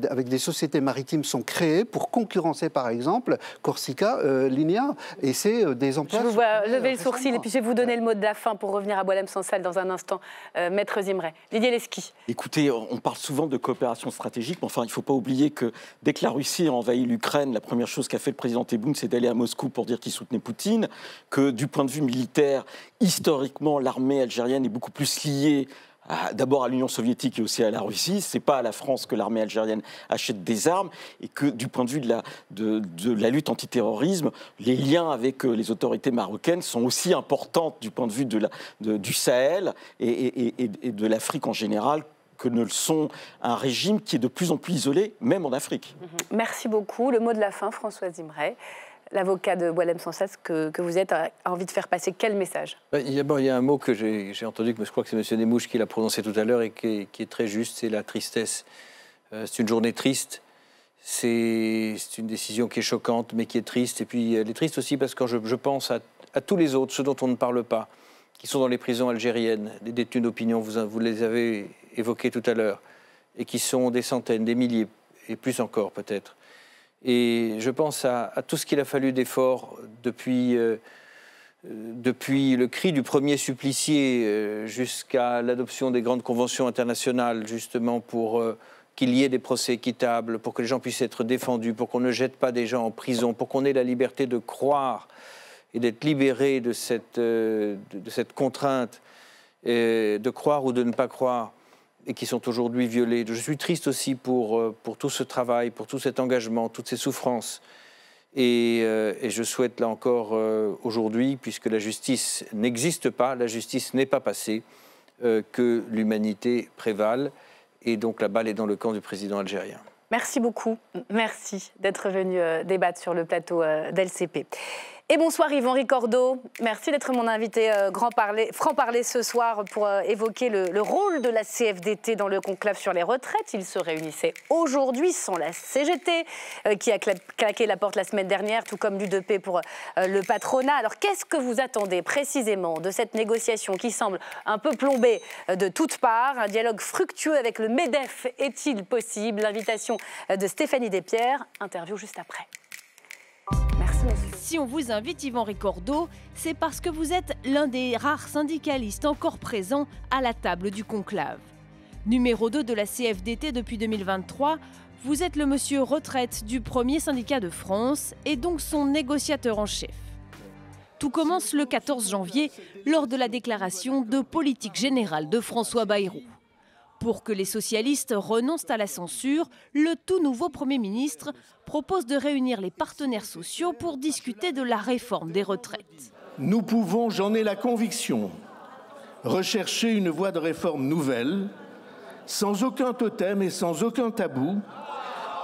avec des sociétés maritimes sont créés pour concurrencer, par exemple, Corsica, Linea. Et c'est des emplois... Je vous vois lever le sourcil et puis je vais vous donner le mot de la fin pour revenir à Boualem Sansal dans un instant. Maître Zimray. Didier Lesky. Écoutez, on parle souvent de coopération stratégique, mais enfin, il ne faut pas oublier que dès que la Russie a envahi l'Ukraine, la première chose qu'a fait le président Tebboune, c'est d'aller à Moscou pour dire qu'il soutenait Poutine, que du point de vue militaire, historiquement, l'armée algérienne est beaucoup plus liée d'abord à l'Union soviétique et aussi à la Russie. Ce n'est pas à la France que l'armée algérienne achète des armes et que du point de vue de la lutte antiterrorisme, les liens avec les autorités marocaines sont aussi importants du point de vue du Sahel et de l'Afrique en général que ne le sont un régime qui est de plus en plus isolé, même en Afrique. Merci beaucoup. Le mot de la fin, Françoise Imray. L'avocat de Boualem Sansal que vous êtes a envie de faire passer quel message? D'abord, il y a un mot que j'ai entendu, que je crois que c'est M. Desmouches qui l'a prononcé tout à l'heure et qui est très juste, c'est la tristesse. C'est une journée triste, c'est une décision qui est choquante, mais qui est triste. Et puis, elle est triste aussi parce que je pense à tous les autres, ceux dont on ne parle pas, qui sont dans les prisons algériennes, des détenus d'opinion, vous les avez évoqués tout à l'heure, et qui sont des centaines, des milliers, et plus encore peut-être. Et je pense à tout ce qu'il a fallu d'efforts depuis le cri du premier supplicié jusqu'à l'adoption des grandes conventions internationales, justement pour qu'il y ait des procès équitables, pour que les gens puissent être défendus, pour qu'on ne jette pas des gens en prison, pour qu'on ait la liberté de croire et d'être libéré de cette contrainte, de croire ou de ne pas croire, et qui sont aujourd'hui violés. Je suis triste aussi pour tout ce travail, pour tout cet engagement, toutes ces souffrances. Et je souhaite là encore aujourd'hui, puisque la justice n'existe pas, la justice n'est pas passée, que l'humanité prévale. Et donc la balle est dans le camp du président algérien. Merci beaucoup. Merci d'être venu débattre sur le plateau d'LCP. Et bonsoir Yvan Ricordeau, merci d'être mon invité franc-parler ce soir pour évoquer le rôle de la CFDT dans le conclave sur les retraites. Il se réunissait aujourd'hui sans la CGT qui a claqué la porte la semaine dernière, tout comme l'UDP pour le patronat. Alors qu'est-ce que vous attendez précisément de cette négociation qui semble un peu plombée de toutes parts? Un dialogue fructueux avec le MEDEF est-il possible? L'invitation de Stéphanie Despierres, interview juste après. Merci, monsieur. Si on vous invite, Yvan Ricordeau, c'est parce que vous êtes l'un des rares syndicalistes encore présents à la table du conclave. Numéro 2 de la CFDT depuis 2023, vous êtes le monsieur retraite du premier syndicat de France et donc son négociateur en chef. Tout commence le 14 janvier lors de la déclaration de politique générale de François Bayrou. Pour que les socialistes renoncent à la censure, le tout nouveau Premier ministre propose de réunir les partenaires sociaux pour discuter de la réforme des retraites. Nous pouvons, j'en ai la conviction, rechercher une voie de réforme nouvelle, sans aucun totem et sans aucun tabou,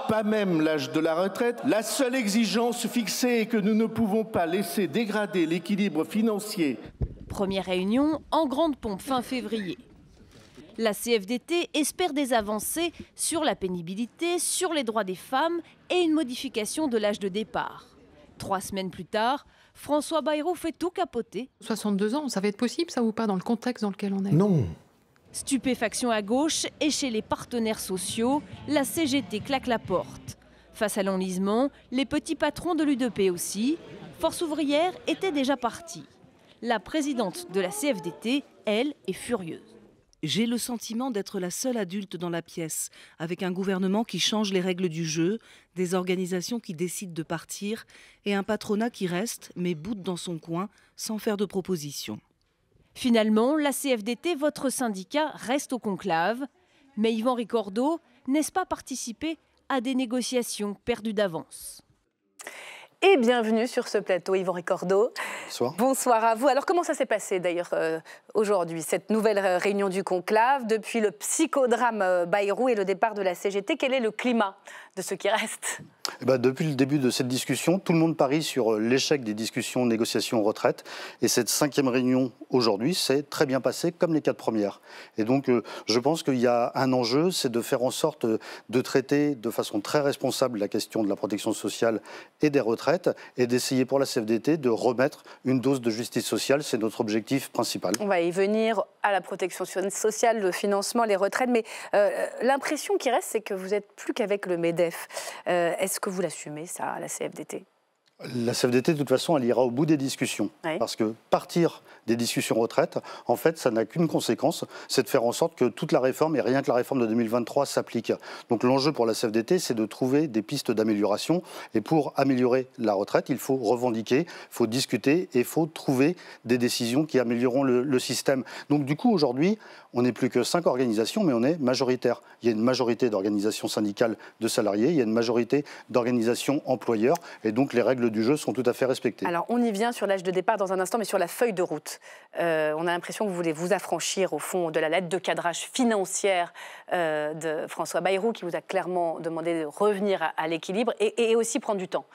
pas même l'âge de la retraite. La seule exigence fixée est que nous ne pouvons pas laisser dégrader l'équilibre financier. Première réunion en grande pompe fin février. La CFDT espère des avancées sur la pénibilité, sur les droits des femmes et une modification de l'âge de départ. 3 semaines plus tard, François Bayrou fait tout capoter. 62 ans, ça va être possible ça ou pas dans le contexte dans lequel on est? Non. Stupéfaction à gauche et chez les partenaires sociaux, la CGT claque la porte. Face à l'enlisement, les petits patrons de l'UDP aussi. Force ouvrière était déjà partie. La présidente de la CFDT, elle, est furieuse. J'ai le sentiment d'être la seule adulte dans la pièce, avec un gouvernement qui change les règles du jeu, des organisations qui décident de partir et un patronat qui reste, mais boude dans son coin, sans faire de propositions. Finalement, la CFDT, votre syndicat, reste au conclave. Mais Yvan Ricordeau, n'est-ce pas participer à des négociations perdues d'avance? Et bienvenue sur ce plateau, Yvan Ricordeau. Bonsoir. Bonsoir à vous. Alors comment ça s'est passé d'ailleurs aujourd'hui, cette nouvelle réunion du conclave, depuis le psychodrame Bayrou et le départ de la CGT? Quel est le climat de ce qui reste? Depuis le début de cette discussion, tout le monde parie sur l'échec des discussions, négociations retraite. Et cette 5e réunion aujourd'hui s'est très bien passée, comme les 4 premières. Et donc, je pense qu'il y a un enjeu, c'est de faire en sorte de traiter de façon très responsable la question de la protection sociale et des retraites, et d'essayer pour la CFDT de remettre une dose de justice sociale. C'est notre objectif principal. On va y venir à la protection sociale, le financement, les retraites. Mais l'impression qui reste, c'est que vous n'êtes plus qu'avec le MEDEF. Est-ce que vous l'assumez, ça, à la CFDT? La CFDT, de toute façon, elle ira au bout des discussions. Oui. Parce que partir des discussions retraite, en fait, ça n'a qu'une conséquence, c'est de faire en sorte que toute la réforme, et rien que la réforme de 2023, s'applique. Donc l'enjeu pour la CFDT, c'est de trouver des pistes d'amélioration. Et pour améliorer la retraite, il faut revendiquer, il faut discuter et il faut trouver des décisions qui amélioreront le système. Donc du coup, aujourd'hui, on n'est plus que 5 organisations, mais on est majoritaire. Il y a une majorité d'organisations syndicales de salariés, il y a une majorité d'organisations employeurs, et donc les règles du jeu sont tout à fait respectées. Alors on y vient sur l'âge de départ dans un instant, mais sur la feuille de route. On a l'impression que vous voulez vous affranchir au fond de la lettre de cadrage financière de François Bayrou, qui vous a clairement demandé de revenir à l'équilibre et aussi prendre du temps.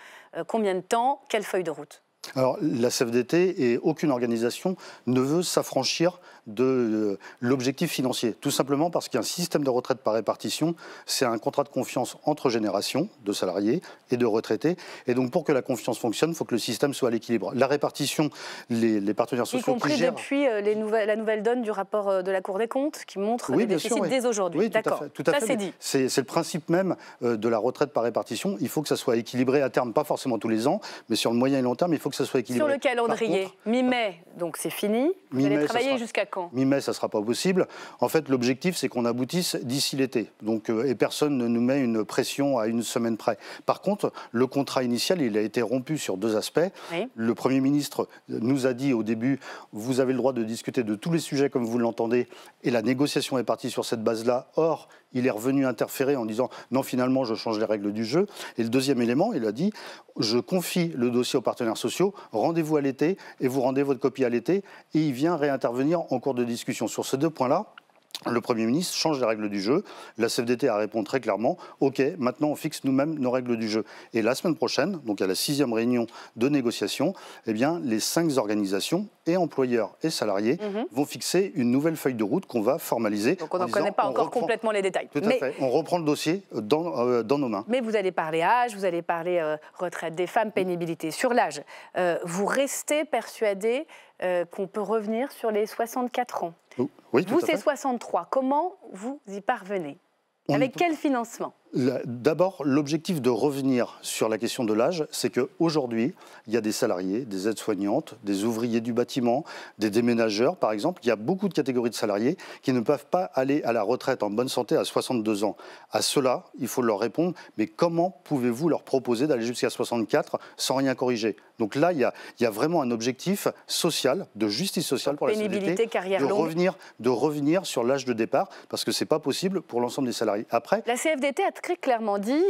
Combien de temps? Quelle feuille de route? Alors, la CFDT et aucune organisation ne veut s'affranchir de l'objectif financier. Tout simplement parce qu'un système de retraite par répartition, c'est un contrat de confiance entre générations de salariés et de retraités. Et donc, pour que la confiance fonctionne, il faut que le système soit à l'équilibre. La répartition, les partenaires sociaux qui gèrent... Y compris depuis la nouvelle donne du rapport de la Cour des comptes qui montre les déficits dès aujourd'hui. Oui, d'accord. Tout à fait. Ça, c'est dit. C'est le principe même de la retraite par répartition. Il faut que ça soit équilibré à terme, pas forcément tous les ans, mais sur le moyen et long terme, il faut que ça soit équilibré. Sur le calendrier, mi-mai, donc c'est fini. Vous allez travailler jusqu'à quand? Mi-mai, ça ne sera pas possible. En fait, l'objectif, c'est qu'on aboutisse d'ici l'été. Donc, et personne ne nous met une pression à une semaine près. Par contre, le contrat initial, il a été rompu sur 2 aspects. Oui. Le Premier ministre nous a dit au début, vous avez le droit de discuter de tous les sujets comme vous l'entendez, et la négociation est partie sur cette base-là. Or, il est revenu interférer en disant, non, finalement, je change les règles du jeu. Et le deuxième élément, il a dit, je confie le dossier aux partenaires sociaux, rendez-vous à l'été, et vous rendez votre copie à l'été, et il vient réintervenir en cours de discussion. Sur ces 2 points-là, le Premier ministre change les règles du jeu. La CFDT a répondu très clairement, OK, maintenant on fixe nous-mêmes nos règles du jeu. Et la semaine prochaine, donc à la 6e réunion de négociation, eh bien, les 5 organisations, et employeurs et salariés, vont fixer une nouvelle feuille de route qu'on va formaliser. Donc on n'en connaît pas encore complètement les détails. Tout à fait. On reprend le dossier dans nos mains. Mais vous allez parler âge, vous allez parler retraite des femmes, pénibilité. Sur l'âge, vous restez persuadé qu'on peut revenir sur les 64 ans. Oui, tout vous, à fait. c'est 63. Comment vous y parvenez? Avec quel financement? D'abord, l'objectif de revenir sur la question de l'âge, c'est qu'aujourd'hui, il y a des salariés, des aides-soignantes, des ouvriers du bâtiment, des déménageurs, par exemple. Il y a beaucoup de catégories de salariés qui ne peuvent pas aller à la retraite en bonne santé à 62 ans. À cela, il faut leur répondre, mais comment pouvez-vous leur proposer d'aller jusqu'à 64 sans rien corriger? Donc là, il y a vraiment un objectif social, de justice sociale pour la CFDT, de revenir sur l'âge de départ, parce que ce n'est pas possible pour l'ensemble des salariés. Après, la CFDT a très clairement dit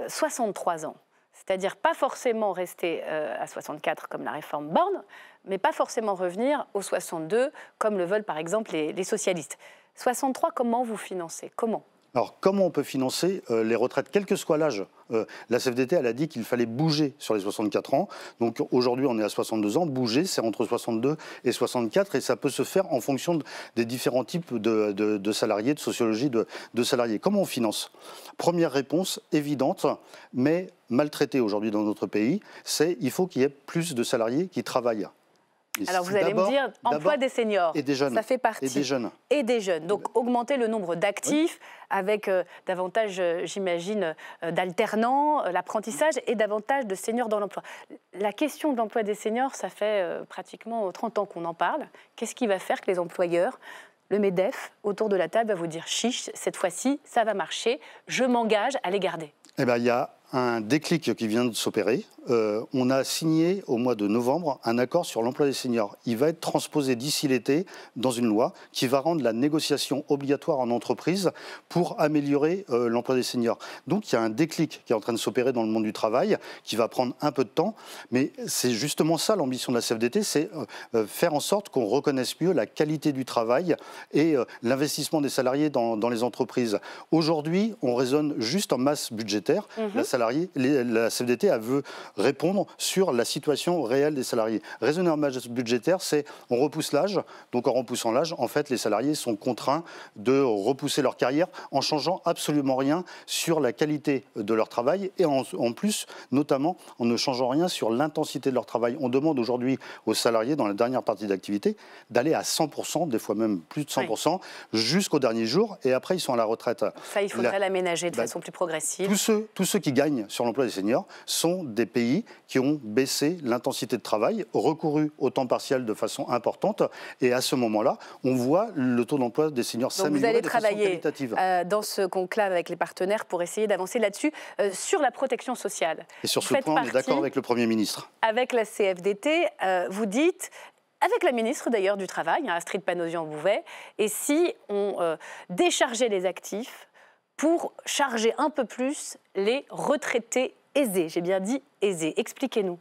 63 ans. C'est-à-dire pas forcément rester à 64 comme la réforme Borne, mais pas forcément revenir aux 62 comme le veulent par exemple les socialistes. 63, comment vous financez? Comment? Alors, comment on peut financer les retraites, quel que soit l'âge? La CFDT, elle a dit qu'il fallait bouger sur les 64 ans. Donc, aujourd'hui, on est à 62 ans. Bouger, c'est entre 62 et 64. Et ça peut se faire en fonction des différents types de salariés, de sociologie de salariés. Comment on finance? Première réponse évidente, mais maltraitée aujourd'hui dans notre pays, c'est il faut qu'il y ait plus de salariés qui travaillent. Alors vous allez me dire, emploi des seniors, et des jeunes, ça fait partie. Et des jeunes. Et des jeunes. Donc augmenter le nombre d'actifs avec davantage, j'imagine, d'alternants, l'apprentissage et davantage de seniors dans l'emploi. La question de l'emploi des seniors, ça fait pratiquement 30 ans qu'on en parle. Qu'est-ce qui va faire que les employeurs, le MEDEF, autour de la table, va vous dire chiche, cette fois-ci, ça va marcher, je m'engage à les garder? Eh bien, il y a un déclic qui vient de s'opérer. On a signé au mois de novembre un accord sur l'emploi des seniors. Il va être transposé d'ici l'été dans une loi qui va rendre la négociation obligatoire en entreprise pour améliorer l'emploi des seniors. Donc il y a un déclic qui est en train de s'opérer dans le monde du travail qui va prendre un peu de temps, mais c'est justement ça l'ambition de la CFDT, c'est faire en sorte qu'on reconnaisse mieux la qualité du travail et l'investissement des salariés dans les entreprises. Aujourd'hui, on raisonne juste en masse budgétaire. La CFDT veut répondre sur la situation réelle des salariés. Raisonner en masse budgétaire, c'est on repousse l'âge. Donc en repoussant l'âge, en fait, les salariés sont contraints de repousser leur carrière en changeant absolument rien sur la qualité de leur travail et en plus, notamment, en ne changeant rien sur l'intensité de leur travail. On demande aujourd'hui aux salariés, dans la dernière partie d'activité, d'aller à 100%, des fois même plus de 100%, jusqu'au dernier jour, et après, ils sont à la retraite. Ça, il faudrait l'aménager de façon plus progressive. Tous ceux qui gagnent règnent sur l'emploi des seniors sont des pays qui ont baissé l'intensité de travail, recouru au temps partiel de façon importante. Et à ce moment-là, on voit le taux d'emploi des seniors s'améliorer de façon qualitative. Vous allez travailler dans ce conclave avec les partenaires pour essayer d'avancer là-dessus, sur la protection sociale. Et sur ce point, on est d'accord avec le Premier ministre. Avec la CFDT, vous dites... Avec la ministre d'ailleurs du Travail, Astrid Panosyan-Bouvet, et si on déchargeait les actifs pour charger un peu plus les retraités aisés. J'ai bien dit aisés. Expliquez-nous.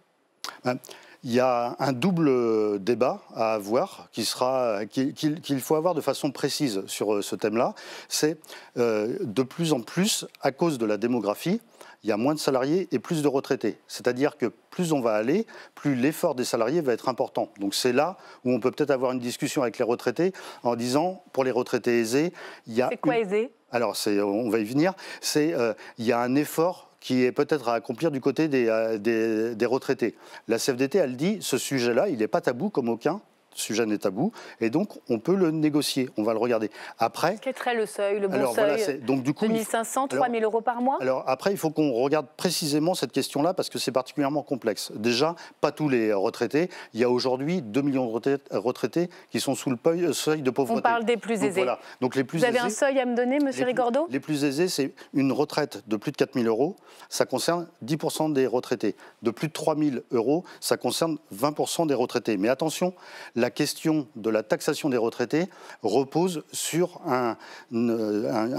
Il y a un double débat à avoir qu'il faut avoir de façon précise sur ce thème-là. C'est de plus en plus, à cause de la démographie, il y a moins de salariés et plus de retraités. C'est-à-dire que plus on va aller, plus l'effort des salariés va être important. Donc c'est là où on peut peut-être avoir une discussion avec les retraités en disant, pour les retraités aisés, il y a... C'est quoi aisé ? Alors, on va y venir. Il y a un effort qui est peut-être à accomplir du côté des retraités. La CFDT, elle dit, ce sujet-là, il n'est pas tabou comme aucun. Ce sujet n'est tabou, et donc on peut le négocier, on va le regarder. Après, quel serait le seuil, le bon seuil voilà, donc, du coup, 2500, 3000 euros par mois. Alors après, il faut qu'on regarde précisément cette question-là, parce que c'est particulièrement complexe. Déjà, pas tous les retraités. Il y a aujourd'hui 2 millions de retraités qui sont sous le seuil de pauvreté. On parle des plus aisés. Voilà. Donc, les plus Vous avez un seuil à me donner, monsieur Rigordeau ? Les plus aisés, c'est une retraite de plus de 4 000 euros. Ça concerne 10% des retraités. De plus de 3 000 euros, ça concerne 20% des retraités. Mais attention, la question de la taxation des retraités repose sur un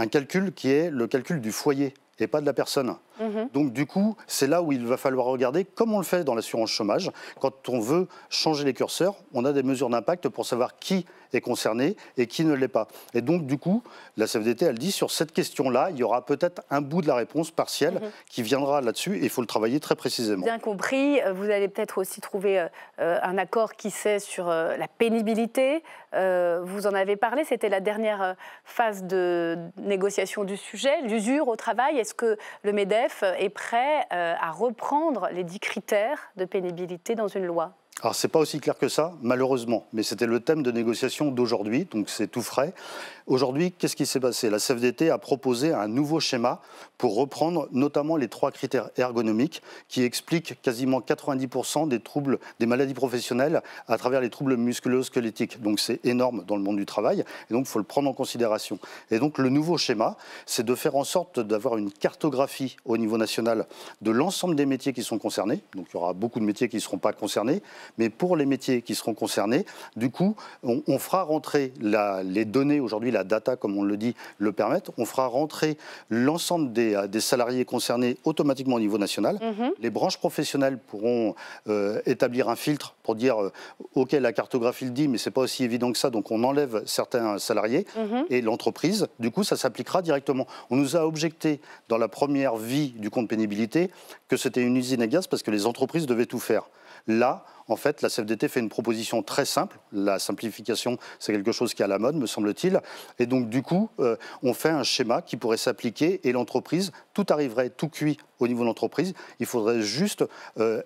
calcul qui est le calcul du foyer et pas de la personne. Donc du coup, c'est là où il va falloir regarder, comme on le fait dans l'assurance chômage, quand on veut changer les curseurs, on a des mesures d'impact pour savoir qui est concerné et qui ne l'est pas. Et donc du coup, la CFDT, elle dit, sur cette question-là, il y aura peut-être un bout de la réponse partielle qui viendra là-dessus, et il faut le travailler très précisément. Bien compris, vous allez peut-être aussi trouver un accord, qui sait, sur la pénibilité. Vous en avez parlé, c'était la dernière phase de négociation du sujet, l'usure au travail. Est-ce que le MEDEF est prêt à reprendre les 10 critères de pénibilité dans une loi ? Alors, ce n'est pas aussi clair que ça, malheureusement, mais c'était le thème de négociation d'aujourd'hui, donc c'est tout frais. Aujourd'hui, qu'est-ce qui s'est passé ? La CFDT a proposé un nouveau schéma pour reprendre notamment les 3 critères ergonomiques qui expliquent quasiment 90% des troubles, des maladies professionnelles à travers les troubles musculo-squelettiques. Donc c'est énorme dans le monde du travail, et donc il faut le prendre en considération. Et donc le nouveau schéma, c'est de faire en sorte d'avoir une cartographie au niveau national de l'ensemble des métiers qui sont concernés. Donc il y aura beaucoup de métiers qui ne seront pas concernés, mais pour les métiers qui seront concernés, du coup, on fera rentrer les données, aujourd'hui la data, comme on le dit, le permettent, on fera rentrer l'ensemble des salariés concernés automatiquement au niveau national. Les branches professionnelles pourront établir un filtre pour dire OK, la cartographie le dit, mais ce n'est pas aussi évident que ça, donc on enlève certains salariés. Et l'entreprise, du coup, ça s'appliquera directement. On nous a objecté dans la première vie du compte pénibilité que c'était une usine à gaz parce que les entreprises devaient tout faire. Là, en fait, la CFDT fait une proposition très simple. La simplification, c'est quelque chose qui est à la mode, me semble-t-il. Et donc, du coup, on fait un schéma qui pourrait s'appliquer et l'entreprise, tout arriverait tout cuit au niveau de l'entreprise. Il faudrait juste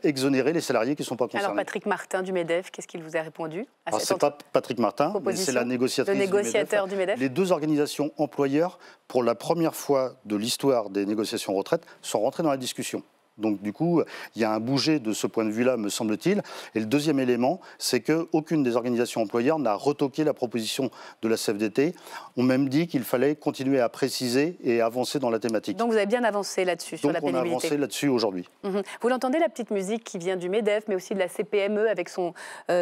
exonérer les salariés qui ne sont pas concernés. Alors, Patrick Martin du MEDEF, qu'est-ce qu'il vous a répondu à cette Ce n'est pas Patrick Martin, mais c'est la négociatrice le négociateur du MEDEF. Les 2 organisations employeurs, pour la première fois de l'histoire des négociations retraite, sont rentrées dans la discussion. Donc du coup, il y a un bouger de ce point de vue-là, me semble-t-il. Et le deuxième élément, c'est qu'aucune des organisations employeurs n'a retoqué la proposition de la CFDT. On m'a même dit qu'il fallait continuer à préciser et avancer dans la thématique. Donc vous avez bien avancé là-dessus, sur la pénibilité. Donc on a avancé là-dessus aujourd'hui. Vous l'entendez, la petite musique qui vient du MEDEF, mais aussi de la CPME, avec son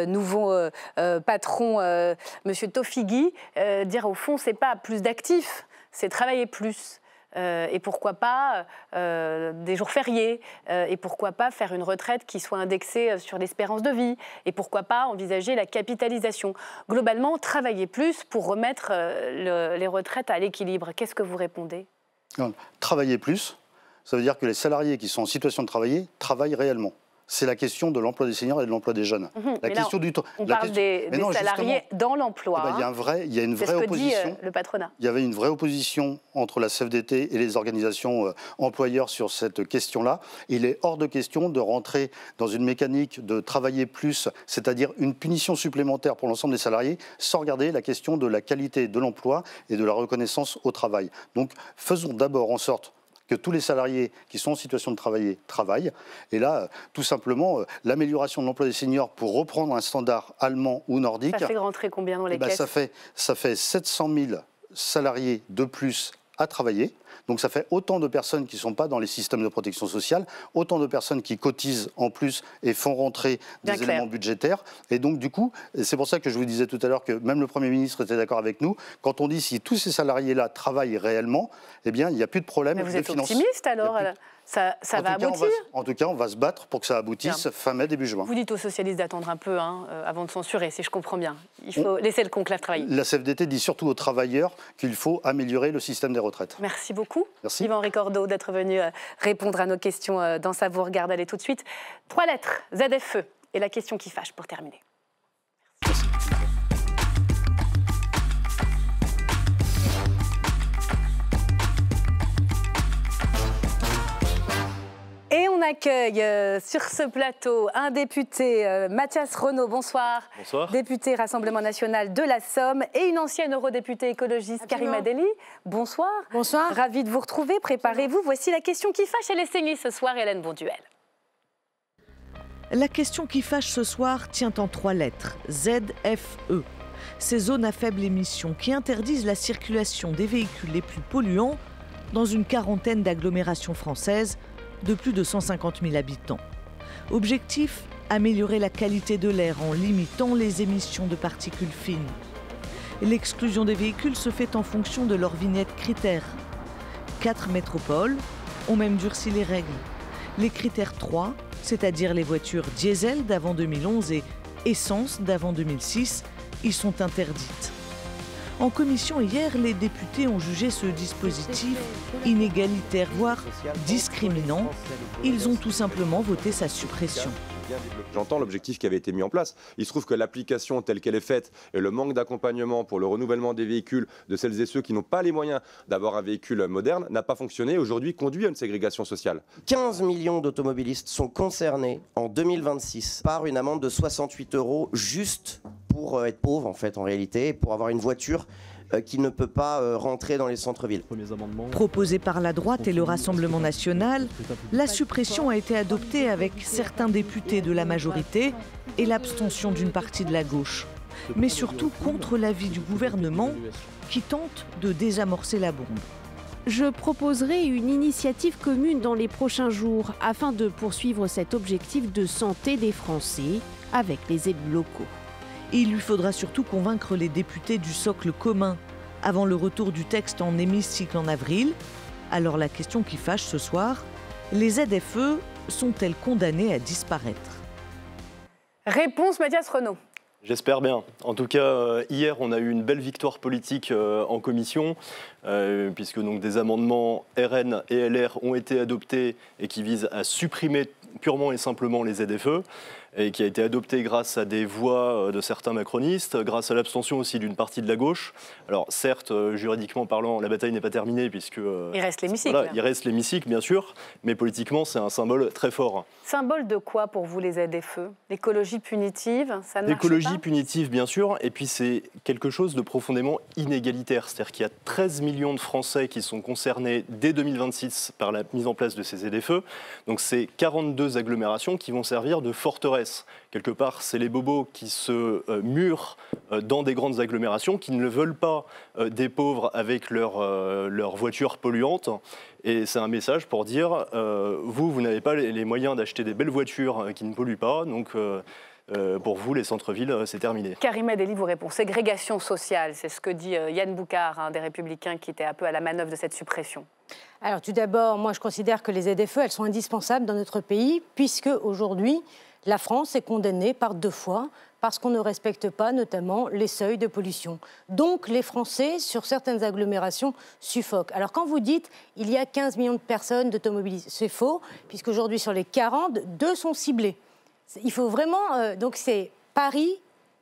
nouveau patron, M. Tofigui, dire au fond, c'est pas plus d'actifs, c'est travailler plus. Et pourquoi pas des jours fériés, et pourquoi pas faire une retraite qui soit indexée sur l'espérance de vie, et pourquoi pas envisager la capitalisation. Globalement, travailler plus pour remettre les retraites à l'équilibre. Qu'est-ce que vous répondez ? Travailler plus, ça veut dire que les salariés qui sont en situation de travailler travaillent réellement. C'est la question de l'emploi des seniors et de l'emploi des jeunes. La question du temps. On parle des salariés dans l'emploi. Il y a une vraie opposition. C'est ce que dit le patronat. Il y avait une vraie opposition entre la CFDT et les organisations employeurs sur cette question-là. Il est hors de question de rentrer dans une mécanique de travailler plus, c'est-à-dire une punition supplémentaire pour l'ensemble des salariés, sans regarder la question de la qualité de l'emploi et de la reconnaissance au travail. Donc faisons d'abord en sorte que tous les salariés qui sont en situation de travailler travaillent. Et là, tout simplement, l'amélioration de l'emploi des seniors pour reprendre un standard allemand ou nordique. Ça fait rentrer combien dans les caisses? Ça fait 700 000 salariés de plus à travailler. Donc ça fait autant de personnes qui ne sont pas dans les systèmes de protection sociale, autant de personnes qui cotisent en plus et font rentrer des éléments budgétaires. Et donc du coup, c'est pour ça que je vous disais tout à l'heure que même le Premier ministre était d'accord avec nous, quand on dit si tous ces salariés-là travaillent réellement, eh bien il n'y a plus de problème de financement. Vous êtes optimiste alors? Ça va aboutir? En tout cas, on va se battre pour que ça aboutisse fin mai, début juin. Vous dites aux socialistes d'attendre un peu avant de censurer, si je comprends bien. Il faut laisser le conclave travailler. La CFDT dit surtout aux travailleurs qu'il faut améliorer le système des retraites. Merci beaucoup, Merci. Yvan Ricordeau, d'être venu répondre à nos questions dans Ça vous regarde. Allez tout de suite. 3 lettres, ZFE, et la question qui fâche pour terminer. Et on accueille sur ce plateau un député, Mathias Renaud, bonsoir. Bonsoir. Député Rassemblement National de la Somme, et une ancienne eurodéputée écologiste, Karima Delli. Bonsoir. Bonsoir. Ravi de vous retrouver, préparez-vous. Voici la question qui fâche, elle est signée ce soir, Hélène Bonduel. La question qui fâche ce soir tient en 3 lettres, ZFE. Ces zones à faible émission qui interdisent la circulation des véhicules les plus polluants dans une quarantaine d'agglomérations françaises de plus de 150 000 habitants. Objectif, améliorer la qualité de l'air en limitant les émissions de particules fines. L'exclusion des véhicules se fait en fonction de leur vignette critères. 4 métropoles ont même durci les règles. Les critères 3, c'est-à-dire les voitures diesel d'avant 2011 et essence d'avant 2006, y sont interdites. En commission hier, les députés ont jugé ce dispositif inégalitaire, voire discriminant. Ils ont tout simplement voté sa suppression. J'entends l'objectif qui avait été mis en place. Il se trouve que l'application telle qu'elle est faite et le manque d'accompagnement pour le renouvellement des véhicules de celles et ceux qui n'ont pas les moyens d'avoir un véhicule moderne n'a pas fonctionné. Aujourd'hui, conduit à une ségrégation sociale. 15 millions d'automobilistes sont concernés en 2026 par une amende de 68 € juste pour être pauvre en fait en réalité, pour avoir une voiture qui ne peut pas rentrer dans les centres-villes. Proposée par la droite et le Rassemblement national, la suppression a été adoptée avec certains députés de la majorité et l'abstention d'une partie de la gauche. Mais surtout contre l'avis du gouvernement qui tente de désamorcer la bombe. Je proposerai une initiative commune dans les prochains jours afin de poursuivre cet objectif de santé des Français avec les élus locaux. Il lui faudra surtout convaincre les députés du socle commun avant le retour du texte en hémicycle en avril. Alors la question qui fâche ce soir, les ZFE sont-elles condamnées à disparaître? Réponse Mathias Renaud. J'espère bien. En tout cas, hier, on a eu une belle victoire politique en commission, puisque donc, des amendements RN et LR ont été adoptés et qui visent à supprimer purement et simplement les ZFE, et qui a été adopté grâce à des voix de certains macronistes, grâce à l'abstention aussi d'une partie de la gauche. Alors certes, juridiquement parlant, la bataille n'est pas terminée puisque... il reste l'hémicycle. Voilà, il reste l'hémicycle, bien sûr, mais politiquement, c'est un symbole très fort. Symbole de quoi pour vous les ZFE? L'écologie punitive, ça ne marche pas? L'écologie punitive, bien sûr, et puis c'est quelque chose de profondément inégalitaire. C'est-à-dire qu'il y a 13 millions de Français qui sont concernés dès 2026 par la mise en place de ces ZFE. Donc c'est 42 agglomérations qui vont servir de forteresse. Quelque part, c'est les bobos qui se murent dans des grandes agglomérations, qui ne le veulent pas des pauvres avec leurs voitures polluantes. Et c'est un message pour dire, vous n'avez pas les moyens d'acheter des belles voitures qui ne polluent pas, donc pour vous, les centres-villes, c'est terminé. Karima Delli vous répond. Ségrégation sociale, c'est ce que dit Yann Boucard, des Républicains, qui était un peu à la manœuvre de cette suppression. Alors tout d'abord, moi je considère que les ZFE, elles sont indispensables dans notre pays, puisque aujourd'hui, la France est condamnée par 2 fois parce qu'on ne respecte pas notamment les seuils de pollution. Donc les Français, sur certaines agglomérations, suffoquent. Alors quand vous dites il y a 15 millions de personnes d'automobilistes, c'est faux, puisqu'aujourd'hui sur les 40, 2 sont ciblés. Il faut vraiment... donc c'est Paris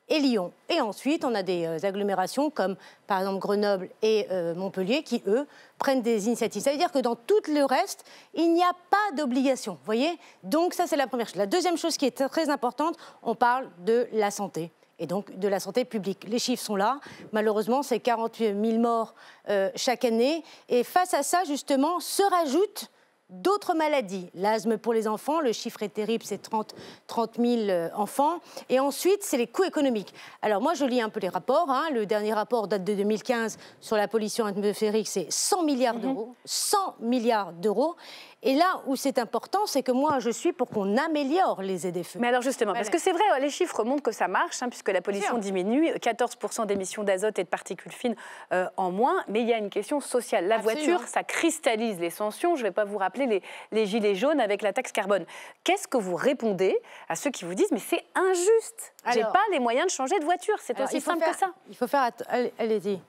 et Lyon. Et ensuite, on a des agglomérations comme par exemple Grenoble et Montpellier qui, eux, prennent des initiatives. Ça veut dire que dans tout le reste, il n'y a pas d'obligation. Vous voyez? Donc ça, c'est la première chose. La deuxième chose qui est très importante, on parle de la santé. et donc de la santé publique. Les chiffres sont là. Malheureusement, c'est 48 000 morts chaque année. Et face à ça, justement, se rajoutent d'autres maladies. L'asthme pour les enfants, le chiffre est terrible, c'est 30 000 enfants. Et ensuite, c'est les coûts économiques. Alors moi, je lis un peu les rapports. Hein. Le dernier rapport date de 2015 sur la pollution atmosphérique, c'est 100 milliards d'euros. 100 milliards d'euros. Et là où c'est important, c'est que moi, je suis pour qu'on améliore les ZFE. Mais alors justement, parce que c'est vrai, les chiffres montrent que ça marche, hein, puisque la pollution diminue, 14% d'émissions d'azote et de particules fines en moins, mais il y a une question sociale. La voiture, ça cristallise les tensions. Je ne vais pas vous rappeler les gilets jaunes avec la taxe carbone. Qu'est-ce que vous répondez à ceux qui vous disent « mais c'est injuste, j'ai pas les moyens de changer de voiture ». C'est aussi simple que ça. Il faut faire... Allez-y.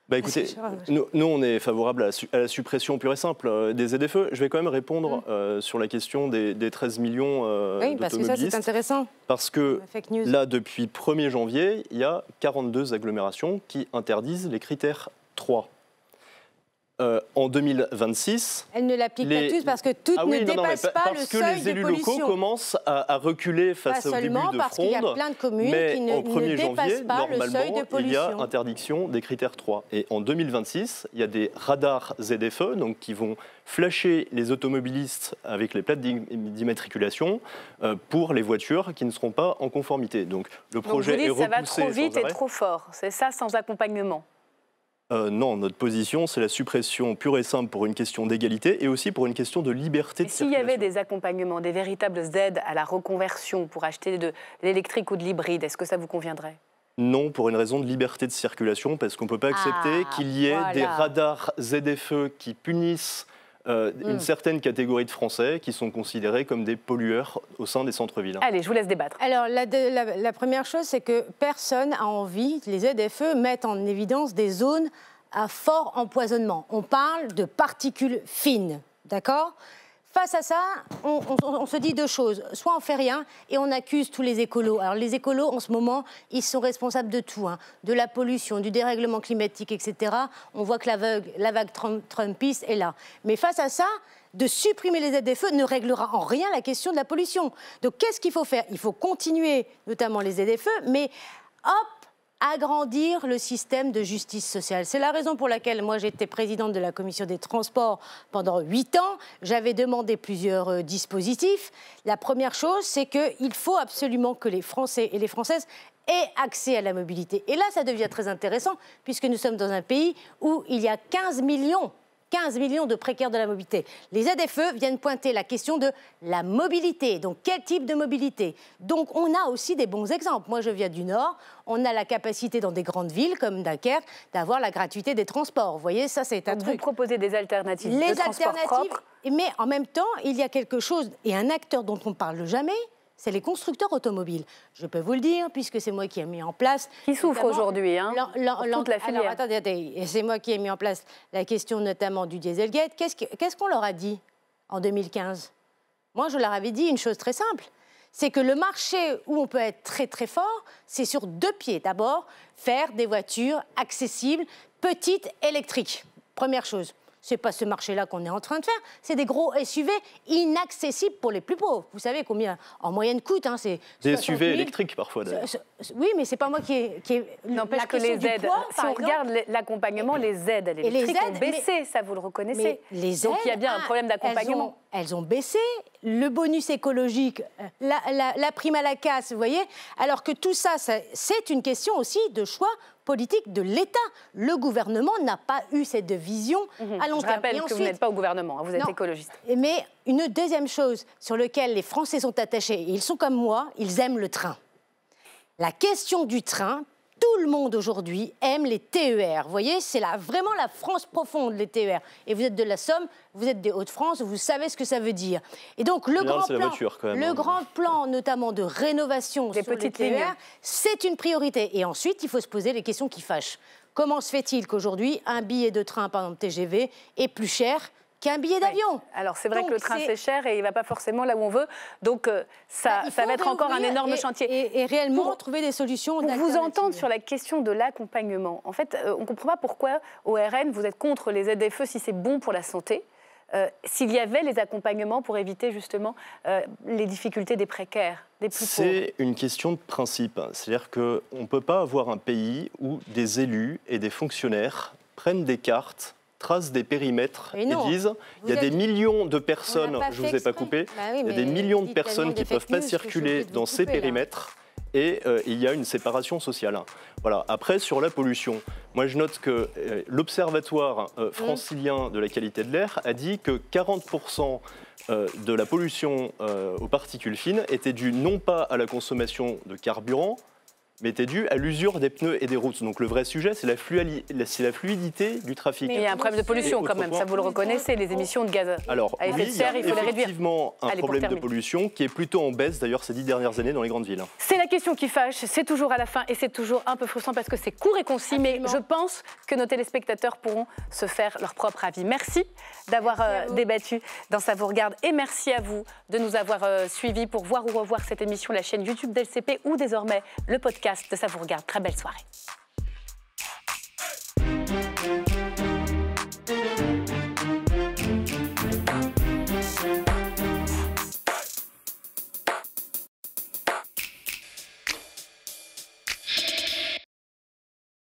Bah écoutez, nous, on est favorable à la suppression pure et simple des ZFE. Je vais quand même répondre sur la question des 13 millions oui, parce que ça, c'est intéressant. Parce que là, depuis 1er janvier, il y a 42 agglomérations qui interdisent les critères 3. En 2026... Elles ne l'appliquent pas tous parce que toutes ne dépassent pas le seuil de pollution. Parce que les élus locaux commencent à reculer face au début de Fronde. Parce qu'il y a plein de communes qui ne dépassent pas le seuil de pollution. Il y a interdiction des critères 3. Et en 2026, il y a des radars ZFE donc, qui vont flasher les automobilistes avec les plaques d'immatriculation pour les voitures qui ne seront pas en conformité. Donc le projet est repoussé. Ça va trop vite et trop fort. C'est ça, sans accompagnement. Non, notre position, c'est la suppression pure et simple pour une question d'égalité et aussi pour une question de liberté de circulation. S'il y avait des accompagnements, des véritables aides à la reconversion pour acheter de l'électrique ou de l'hybride, est-ce que ça vous conviendrait ? Non, pour une raison de liberté de circulation, parce qu'on ne peut pas accepter qu'il y ait des radars ZFE qui punissent une certaine catégorie de Français qui sont considérés comme des pollueurs au sein des centres-villes. Allez, je vous laisse débattre. Alors, la première chose, c'est que personne n'a envie, les ZFE mettent en évidence des zones à fort empoisonnement. On parle de particules fines, d'accord ? Face à ça, on se dit deux choses. Soit on fait rien et on accuse tous les écolos. Alors les écolos, en ce moment, ils sont responsables de tout, hein, de la pollution, du dérèglement climatique, etc. On voit que la vague trumpiste est là. Mais face à ça, de supprimer les ZFE ne réglera en rien la question de la pollution. Donc qu'est-ce qu'il faut faire ? Il faut continuer, notamment les ZFE, mais hop, agrandir le système de justice sociale. C'est la raison pour laquelle moi j'étais présidente de la commission des transports pendant 8 ans. J'avais demandé plusieurs dispositifs. La première chose, c'est qu'il faut absolument que les Français et les Françaises aient accès à la mobilité. Et là, ça devient très intéressant puisque nous sommes dans un pays où il y a 15 millions de précaires de la mobilité. Les ZFE viennent pointer la question de la mobilité. Donc, quel type de mobilité ? Donc, on a aussi des bons exemples. Moi, je viens du Nord. On a la capacité dans des grandes villes comme Dunkerque d'avoir la gratuité des transports. Vous voyez, ça, c'est un truc. Vous proposez des alternatives de transport propre. Mais en même temps, il y a quelque chose et un acteur dont on ne parle jamais, c'est les constructeurs automobiles. Je peux vous le dire, puisque c'est moi qui ai mis en place... Qui souffre aujourd'hui, hein, toute la filière. Alors, attendez, c'est moi qui ai mis en place la question notamment du Dieselgate. Qu'est-ce qu'on leur a dit en 2015 ? Moi, je leur avais dit une chose très simple. C'est que le marché où on peut être très très fort, c'est sur 2 pieds. D'abord, faire des voitures accessibles, petites, électriques. Première chose. Ce n'est pas ce marché-là qu'on est en train de faire. C'est des gros SUV inaccessibles pour les plus pauvres. Vous savez combien en moyenne coûte, hein, c'est des SUV électriques parfois. Oui, mais c'est pas moi qui ai... N'empêche que les aides, si on regarde l'accompagnement, les aides à l'électrique ont baissé, ça vous le reconnaissez. Les Donc il y a bien un problème d'accompagnement. Elles ont baissé, le bonus écologique, la prime à la casse, vous voyez. Alors que tout ça, c'est une question aussi de choix politique de l'État. Le gouvernement n'a pas eu cette vision à long terme. Je rappelle que vous n'êtes pas au gouvernement, vous êtes écologiste. Mais une deuxième chose sur laquelle les Français sont attachés, et ils sont comme moi, ils aiment le train. La question du train, tout le monde aujourd'hui aime les TER. Vous voyez, c'est vraiment la France profonde, les TER. Et vous êtes de la Somme, vous êtes des Hauts-de-France, vous savez ce que ça veut dire. Et donc, le grand plan, notamment de rénovation des petites TER, c'est une priorité. Et ensuite, il faut se poser les questions qui fâchent. Comment se fait-il qu'aujourd'hui, un billet de train, par exemple TGV, est plus cher qu'un billet d'avion? Alors c'est vrai que le train c'est cher et il ne va pas forcément là où on veut, donc ça va être encore un énorme chantier. Et réellement trouver des solutions. Pour vous entendre sur la question de l'accompagnement, en fait on ne comprend pas pourquoi au RN vous êtes contre les ZFE si c'est bon pour la santé. s'il y avait les accompagnements pour éviter justement les difficultés des précaires, des plus pauvres. C'est une question de principe. C'est-à-dire qu'on ne peut pas avoir un pays où des élus et des fonctionnaires prennent des cartes, tracent des périmètres et disent il y a des millions de personnes, je ne vous ai pas coupé, il y a des millions de personnes qui ne peuvent pas circuler dans ces périmètres. Et il y a une séparation sociale. Voilà. Après, sur la pollution, moi je note que l'Observatoire francilien de la qualité de l'air a dit que 40% de la pollution aux particules fines était due non pas à la consommation de carburant, mais était due à l'usure des pneus et des routes. Donc le vrai sujet, c'est la fluidité du trafic. Mais il y a un problème de pollution quand même, ça vous le reconnaissez, les émissions de gaz à effet de serre, il faut les réduire. Effectivement, un problème de pollution qui est plutôt en baisse d'ailleurs ces 10 dernières années dans les grandes villes. C'est la question qui fâche, c'est toujours à la fin et c'est toujours un peu frustrant parce que c'est court et concis, mais je pense que nos téléspectateurs pourront se faire leur propre avis. Merci d'avoir débattu dans Ça vous regarde et merci à vous de nous avoir suivis pour voir ou revoir cette émission, la chaîne YouTube d'LCP ou désormais le podcast de Ça vous regarde. Très belle soirée.